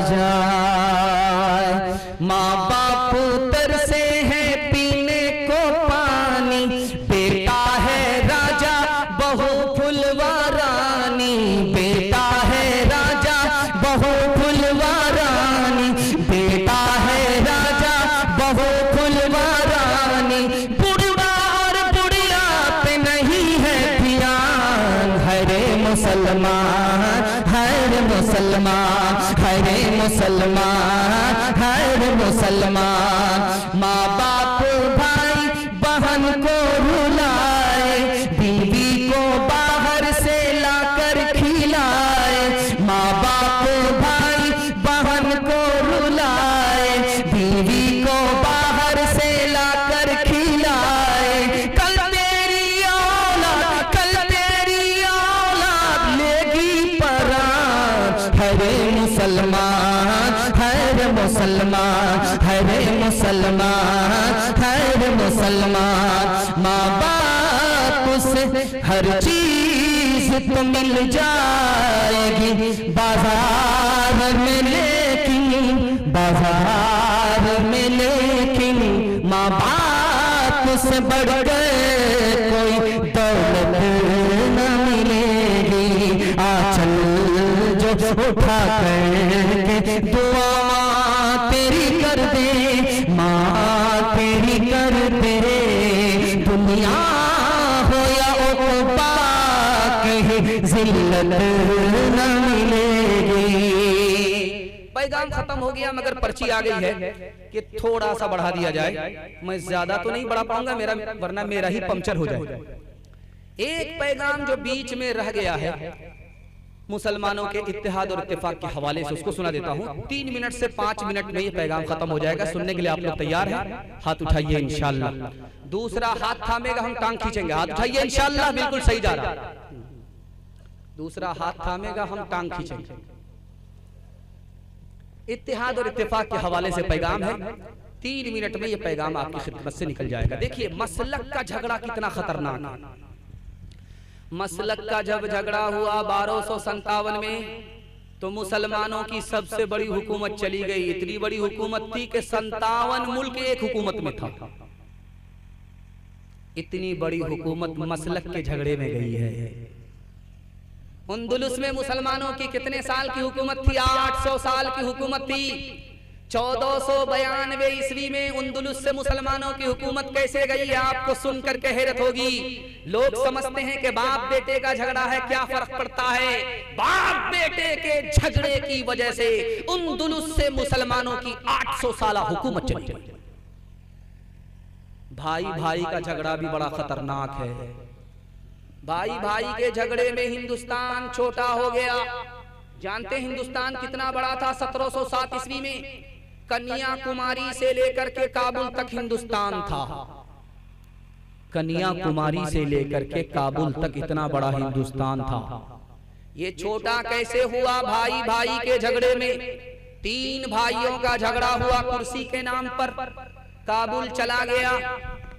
जाए। माँ बाप तरसे है पीने को पानी, बेटा है राजा बहू फुलवा रानी, बेटा है राजा बहू फुलवा रानी, बेटा है राजा बहू फुलवा रानी। बुढ़वा और बुढ़िया पे नहीं है ध्यान, हरे मुसलमान, हर मुसलमान, हरे मुसलमान, हर मुसलमान। माँ बाप भाई बहन को रुलाए, बीवी को बाहर से लाकर खिलाए। माँ बाप भाई बहन को रुलाए, बीवी को बाहर से लाकर खिलाए। कल तेरी औलाद, कल तेरी औलाद लेगी परान, हरे मुसलमान, हर मुसलमान, हरे मुसलमान, हर मुसलमान। माँ बाप से हर चीज तो मिल जाएगी बाजार में, लेकिन बाजार में लेकिन माँ बाप से बढ़ गए कोई दौलत न मिलेगी। आंचल जो उठा करके दुआ माँ तेरी कर दे, माँ तेरी कर दे। दुनिया हो या उक़बा कहीं जिल्लत न मिलेगी। पैगाम खत्म हो गया मगर पर्ची आ गई है कि थोड़ा सा बढ़ा दिया जाए। मैं ज्यादा तो नहीं बढ़ा पाऊंगा मेरा, वरना मेरा ही पंक्चर हो जाए। एक पैगाम जो बीच में रह गया है मुसलमानों के इत्तेहाद और इत्तेफाक के हवाले से, उसको सुना देता हूँ। 3 मिनट से 5 मिनट में ये पैगाम खत्म हो जाएगा। सुनने के लिए आप लोग तैयार हैं? हाथ उठाइए इंशाअल्लाह। दूसरा हाथ थामेगा, हम टांग खींचेंगे। हाथ उठाइए इंशाअल्लाह, बिल्कुल सही जा रहा है। दूसरा हाथ थामेगा, हम टांग खींचेंगे। इत्तेहाद और इत्तेफाक के हवाले से पैगाम है। 3 मिनट में ये पैगाम आपकी खिदमत से निकल जाएगा। देखिए मसलक का झगड़ा कितना खतरनाक है। मसलक का जब झगड़ा हुआ 1257 में, तो मुसलमानों की सबसे बड़ी हुकूमत चली गई। इतनी बड़ी हुकूमत थी कि 57 मुल्क एक हुकूमत में था। इतनी बड़ी हुकूमत मसलक के झगड़े में गई है। अंदलुस में मुसलमानों की कितने साल की हुकूमत थी? 800 साल की हुकूमत थी। 1492 ईस्वी में अंदलुस से मुसलमानों की हुकूमत कैसे गई है आपको सुनकर के हैरत होगी। लोग समझते हैं कि बाप बेटे का झगड़ा है, क्या फर्क पड़ता है? बाप बेटे के झगड़े की वजह से अंदलुस से मुसलमानों की 800 साल हुकूमत चली गई। भाई भाई का झगड़ा भी बड़ा खतरनाक है। भाई भाई के झगड़े में हिंदुस्तान छोटा हो गया। जानते हैं हिंदुस्तान कितना बड़ा था? 1707 ईस्वी में कन्याकुमारी से लेकर के काबुल तक हिंदुस्तान था। कन्याकुमारी से लेकर के काबुल तक इतना बड़ा हिंदुस्तान था। ये छोटा कैसे हुआ? भाई भाई के झगड़े में 3 भाइयों का झगड़ा हुआ कुर्सी के नाम पर। काबुल चला गया,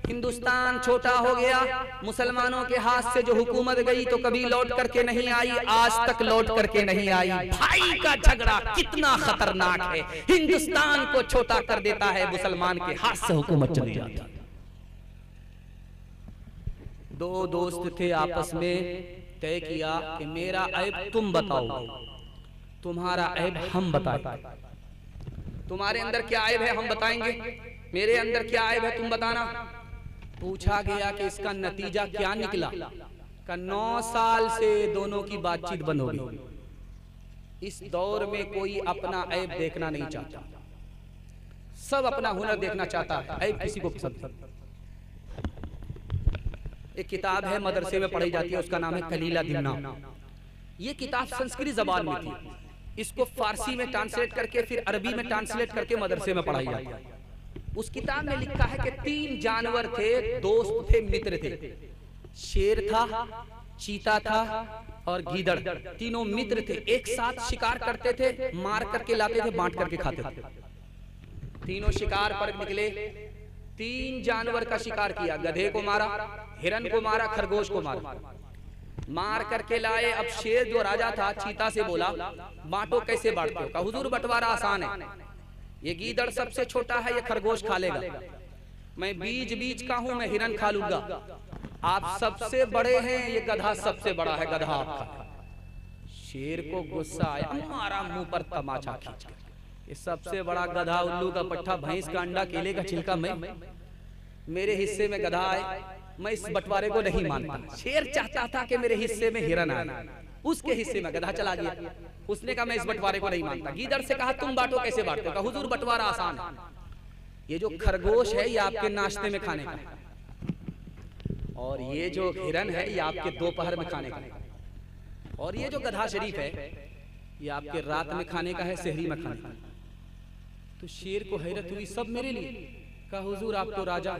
हिंदुस्तान छोटा हो गया, मुसलमानों के हाथ से जो हुकूमत गई तो कभी लौट करके नहीं आई, आज तक लौट करके नहीं आई। भाई का झगड़ा कितना खतरनाक है, हिंदुस्तान को छोटा कर देता है, मुसलमान के हाथ से हुकूमत चली जाती है। दो दोस्त थे, आपस में तय किया कि मेरा ऐब तुम बताओ, तुम्हारा ऐब हम बताएं। तुम्हारे अंदर क्या ऐब है हम बताएंगे, मेरे अंदर क्या ऐब है तुम बताना। पूछा गया कि इसका नतीजा क्या निकला, का 9 साल से दोनों की बातचीत बंद हो गई। इस दौर में कोई अपना ऐब देखना नहीं चाहता, सब अपना हुनर देखना चाहता है, ऐब किसी को पसंद नहीं। एक किताब है मदरसे में पढ़ी जाती है, उसका नाम है कलीला दिमना। ये किताब संस्कृत जबान में थी, इसको फारसी में ट्रांसलेट करके फिर अरबी में ट्रांसलेट करके मदरसे में पढ़ाई जाती है। उस किताब में लिखा है कि 3 जानवर थे, दोस्त थे, मित्र थे। शेर था, चीता था और गीदड़, तीनों मित्र थे। एक साथ शिकार करते थे, मार करके लाते थे, बांट करके खाते थे। तीनों शिकार पर निकले, 3 जानवर का शिकार किया। गधे को मारा, हिरन को मारा, खरगोश को मारा, मार करके लाए। अब शेर जो राजा था चीता से बोला, बांटो, कैसे बांटते हो? कहा हुजूर बंटवारा आसान है, ये गीदड़ सबसे छोटा है, ये खरगोश खा लेगा, मैं बीच बीच का हूं, मैं हिरन खा लूंगा। आप सबसे बड़े हैं, ये गधा सबसे बड़ा है, गधा आपका। शेर को गुस्सा आया, मारा मुंह पर तमाचा खींच, ये सबसे बड़ा गधा, उल्लू का पट्टा, भैंस का अंडा, केले का छिलका, मैं मेरे हिस्से में गधा आए, मैं इस बंटवारे को नहीं मानता। शेर चाहता था कि मेरे हिस्से में हिरन आए, उसके हिस्से में गधा चला गया। उसने कहा मैं इस बंटवारे को नहीं मानता। गीदड़ से कहा तुम बांटो, कैसे बांटते हो? कहा हुजूर बंटवारा आसान है, ये जो खरगोश है ये आपके नाश्ते में खाने का है, और ये जो हिरन है ये आपके दोपहर में खाने का है, और ये जो गधा शरीफ है ये आपके रात में खाने का है, सहरी में खाने का है। तो शेर को हैरत हुई, सब मेरे लिए। कहा हुजूर आप तो राजा,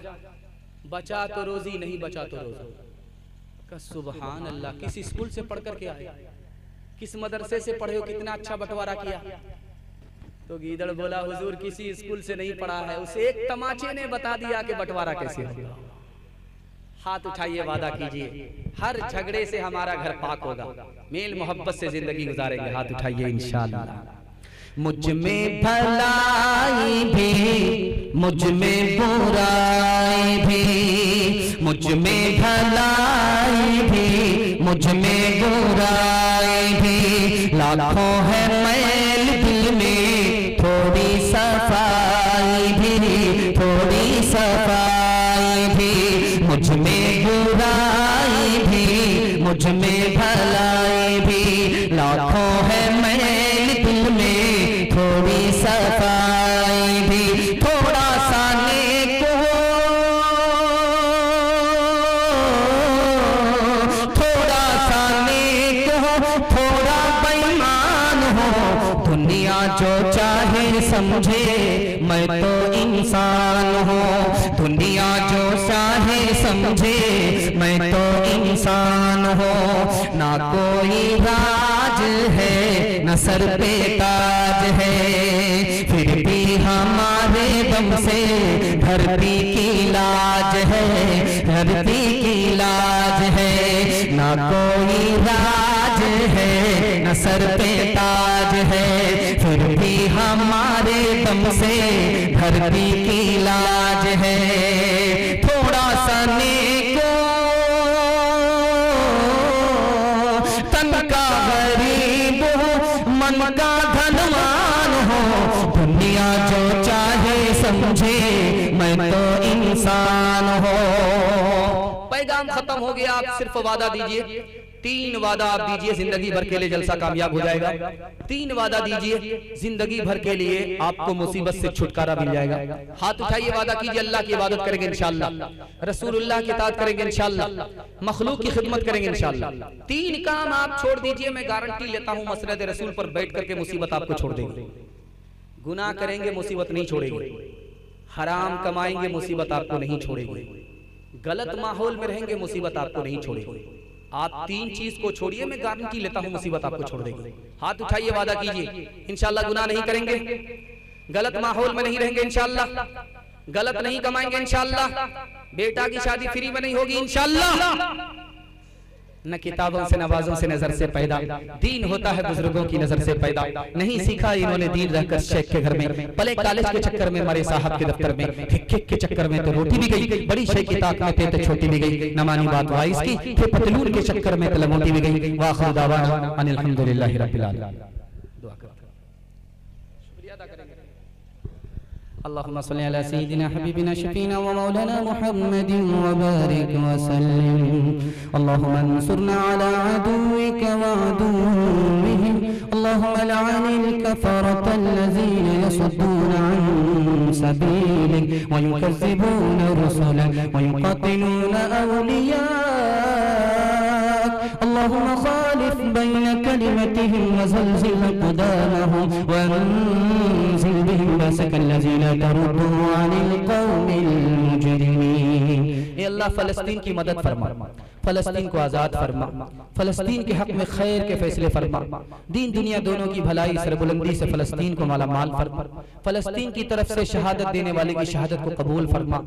बचा तो रोजी, नहीं बचा तो रोजा। का सुबहान अल्लाह, किस स्कूल से पढ़ करके आए, किस मदरसे से पढ़े हो, कितना अच्छा बंटवारा किया? तो गीदड़ बोला हुजूर किसी स्कूल से नहीं पढ़ा है, उसे एक तमाचे ने बता दिया कि बंटवारा कैसे होगा। हाथ उठाइए, वादा कीजिए हर झगड़े से हमारा घर पाक होगा, मेल मोहब्बत से जिंदगी गुजारेंगे। हाथ उठाइए इंशाअल्लाह। मुझ में भलाई भी, मुझ में बुराई भी, मुझ में भलाई भी, मुझ में बुराई भी, लाखों है मैल दिल में, थोड़ी सफाई भी, थोड़ी सफाई भी, मुझ में बुराई भी, मुझ में भलाई भी, लाखों है मैल दिल में, थोड़ी सफाई भी। थोड़ा सा नेक हो, थोड़ा सा नेक हो, थोड़ा बेईमान हो, दुनिया जो चाहे समझे मैं तो इंसान हूँ, दुनिया जो चाहे समझे मैं तो इंसान हूँ। ना कोई राज है न सर पे ताज है, फिर भी हमारे दम से धरती की लाज है, धरती की लाज है। ना कोई राज है न सर पे ताज है, फिर भी हमारे दम से धरती की लाज है। थोड़ा सा नेक तन का गरीब हो, मन का धनवान हो, दुनिया जो चाहे समझे मैं तो इंसान हो। पैगाम खत्म हो गया, आप सिर्फ वादा दीजिए, 3 वादा आप दीजिए, जिंदगी भर के लिए जलसा कामयाब हो जाएगा। 3 वादा दीजिए, जिंदगी भर के लिए आपको मुसीबत से छुटकारा मिल जाएगा। हाथ उठाइए, वादा कीजिए, अल्लाह की इबादत करेंगे इंशाअल्लाह, रसूलुल्लाह की इताअत करेंगे इंशाअल्लाह, मखलूक की खिदमत करेंगे इंशाअल्लाह। 3 काम आप छोड़ दीजिए, मैं गारंटी लेता हूं मसनद रसूल पर बैठ करके मुसीबत आपको छोड़ देंगे। गुनाह करेंगे मुसीबत नहीं छोड़ेगी, हराम कमाएंगे मुसीबत आपको नहीं छोड़ेगी, गलत माहौल में रहेंगे मुसीबत आपको नहीं छोड़ेगी। आप 3 चीज को छोड़िए, मैं गारंटी लेता हूं मुसीबत आपको छोड़ देगी। हाथ उठाइए, वादा कीजिए इंशाअल्लाह गुनाह नहीं करेंगे, गलत माहौल में नहीं रहेंगे इंशाअल्लाह, गलत नहीं कमाएंगे इंशाअल्लाह, बेटा की शादी फ्री में नहीं होगी इंशाअल्लाह। न किताबों से नवाजों से नजर से पैदा, दीन होता है बुजुर्गों की नजर से पैदा। नहीं सीखा इन्होंने दीन रहकर शेख के घर में, पले कॉलेज के चक्कर में, मरे साहब के दफ्तर में, हिक्के के चक्कर में तो रोटी भी गई, बड़ी शेख की ताक में थे तो छोटी भी गई, न मानी बात वाइस की, फिर पतलून के चक्कर में तो लंगोटी भी गई। वाखिर दावाना अनिल हम्दुलिल्लाहि रब्बिल आलमीन। दुआ करते हैं, शुक्रिया अदा करेंगे। अल्लाहुम्मा सल्ली अला सय्यिदिना हबीबिना शफीना व मौलाना मुहम्मदिन व बारिक व सल्लिम। अल्लाहुम्मा अंसुरना अला अदुव्विका व अदुव्विहिम। अल्लाहुम्मा लअनिल कफरता अल्लज़ीना यसुद्दूना अन सबीलिक व युकज़्ज़िबूना रुसुलक व युक़ातिलूना औलियाक। अल्लाहुम्मा खालिफ बैन कलिमतिहिम व ज़लज़िल अक़दामहुम व अंज़िल बिहिम बअसका अल्लज़ीना तरुद्दू अनिल क़ौमिल मुजरिमीन। ए अल्लाह फ़लस्तीन की मदद फरमा, फ़लस्तीन को आज़ाद फरमा, फ़लस्तीन के हक़ में खैर के फैसले फरमा, दीन दुनिया दोनों की भलाई सरबुलंदी से फ़लस्तीन को माला माल फरमा, फ़लस्तीन की तरफ से शहादत देने वाले की शहादत को कबूल फरमा,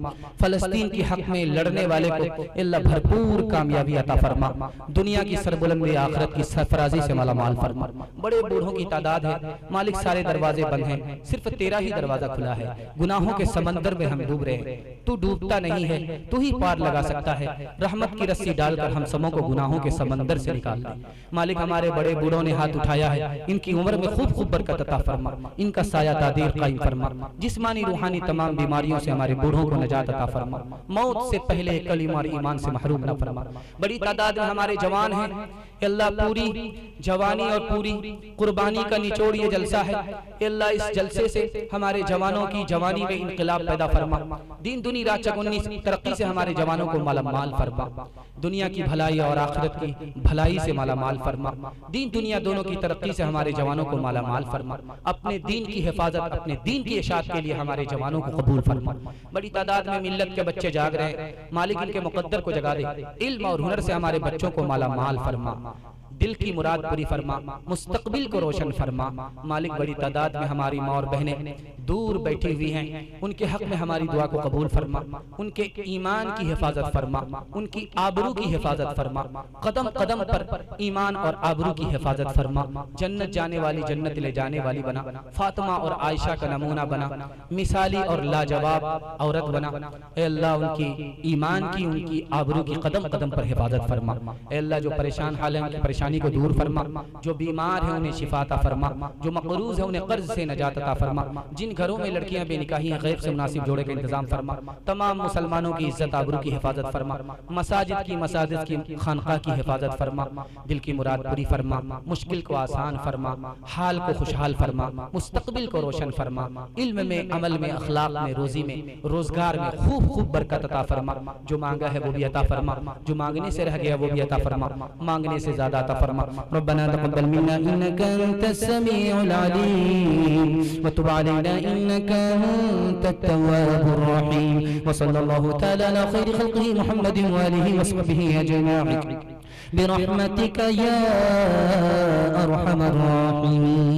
फ़लस्तीन के हक़ में लड़ने वाले को अल्लाह भरपूर कामयाबी अता फरमा, दुनिया की सरबुलंदी आखिरत की सरफराजी से माला माल फरमा। बड़े बूढ़ों की तादाद है मालिक, सारे दरवाजे बंद हैं, सिर्फ तेरा ही दरवाजा खुला है। गुनाहों के समंदर में हम डूब रहे हैं, तू डूबता नहीं है, तू ही पार लगा सकता है। रहमत की रस्सी डालकर हम सबों को गुनाहों के समंदर से निकाल दे। मालिक, हमारे बड़े बूढ़ों ने हाथ उठाया है, इनकी उम्र में खूब खूब बरकत अता फरमा, इनका साया तादीर कायम फरमा, जिस्मानी रूहानी तमाम बीमारियों से हमारे बूढ़ों को नजात अता फरमा, मौत से पहले कलीमा और ईमान से महरूम न फरमा। बड़ी तादाद में हमारे जवान हैं, अल्लाह पूरी जवानी और पूरी कुर्बानी का निचोड़ ये जलसा है। अल्लाह इस जलसे से हमारे जवानों की जवानी में इनकलाब पैदा फरमा, दीन दुनी रात चगुन्नी तरक्की से हमारे जवानों को माला माल फरमा, दुनिया की भलाई और आखिरत की भलाई से माला माल फरमा, दीन दुनिया दोनों की तरक्की से हमारे जवानों को माला माल फरमा, अपने दीन की हिफाजत, अपने दीन की इशाअत के लिए हमारे जवानों को कबूल फरमा। बड़ी तादाद में मिल्लत के बच्चे जाग रहे हैं, मालिक इनके मुकद्दर को जगा दे, इल्म और हुनर से हमारे बच्चों को माला माल फरमा, दिल की मुराद पूरी फरमा, मुस्तकबिल को रोशन फरमा। मालिक, बड़ी तादाद में हमारी माँ और बहनें दूर बैठी हुई हैं, उनके हक में हमारी दुआ को कबूल फरमा, उनके ईमान की हिफाजत फरमा, उनकी आबरू की हिफाजत फरमा, कदम कदम पर ईमान और आबरू की हिफाजत फरमा, जन्नत जाने वाली जन्नत ले जाने वाली बना, फातिमा और आयशा का नमूना बना, मिसाली और लाजवाब औरत बना। ए अल्लाह, उनकी ईमान की, उनकी आबरू की कदम कदम पर हिफाजत फरमा। ए अल्लाह, जो परेशान हाल है उनकी परेशानी को दूर फरमा, जो बीमार है उन्हें शिफा अता फरमा, जो मकरूज है उन्हें कर्ज से नजात अता फरमा, जिन घरों में लड़कियां बेनिकाही हैं गैर से मुनासिब जोड़े का इंतजाम फरमा, तमाम मुसलमानों की इज्जत आबरू की हिफाजत फरमा, मसाजिद की, मसाजिद की, खानका की हिफाजत फरमा, दिल की मुराद पूरी फरमा, मुश्किल को आसान फरमा, हाल को खुशहाल फरमा, मुस्तकबिल को रोशन फरमा, इल्म में, अमल में, अखलाक में, रोजी में, रोजगार में खूब खूब बरकत अता फरमा, जो मांगा है वो भी अता फरमा, जो मांगने से रह गया वो भी अता फरमा, मांगने से ज्यादा अता फरमा। रब्बना तक़ब्बल मिन्ना इन्नका अंतस समीउल अलीम व तुब अलैना इन्नका अंतत तव्वाबुर रहीम व सल्लल्लाहु तआला अला खैरि खल्क़िही मुहम्मदिन व आलिहि व सहबिही अजमईन बिरहमतिका या अरहमर राहिमीन।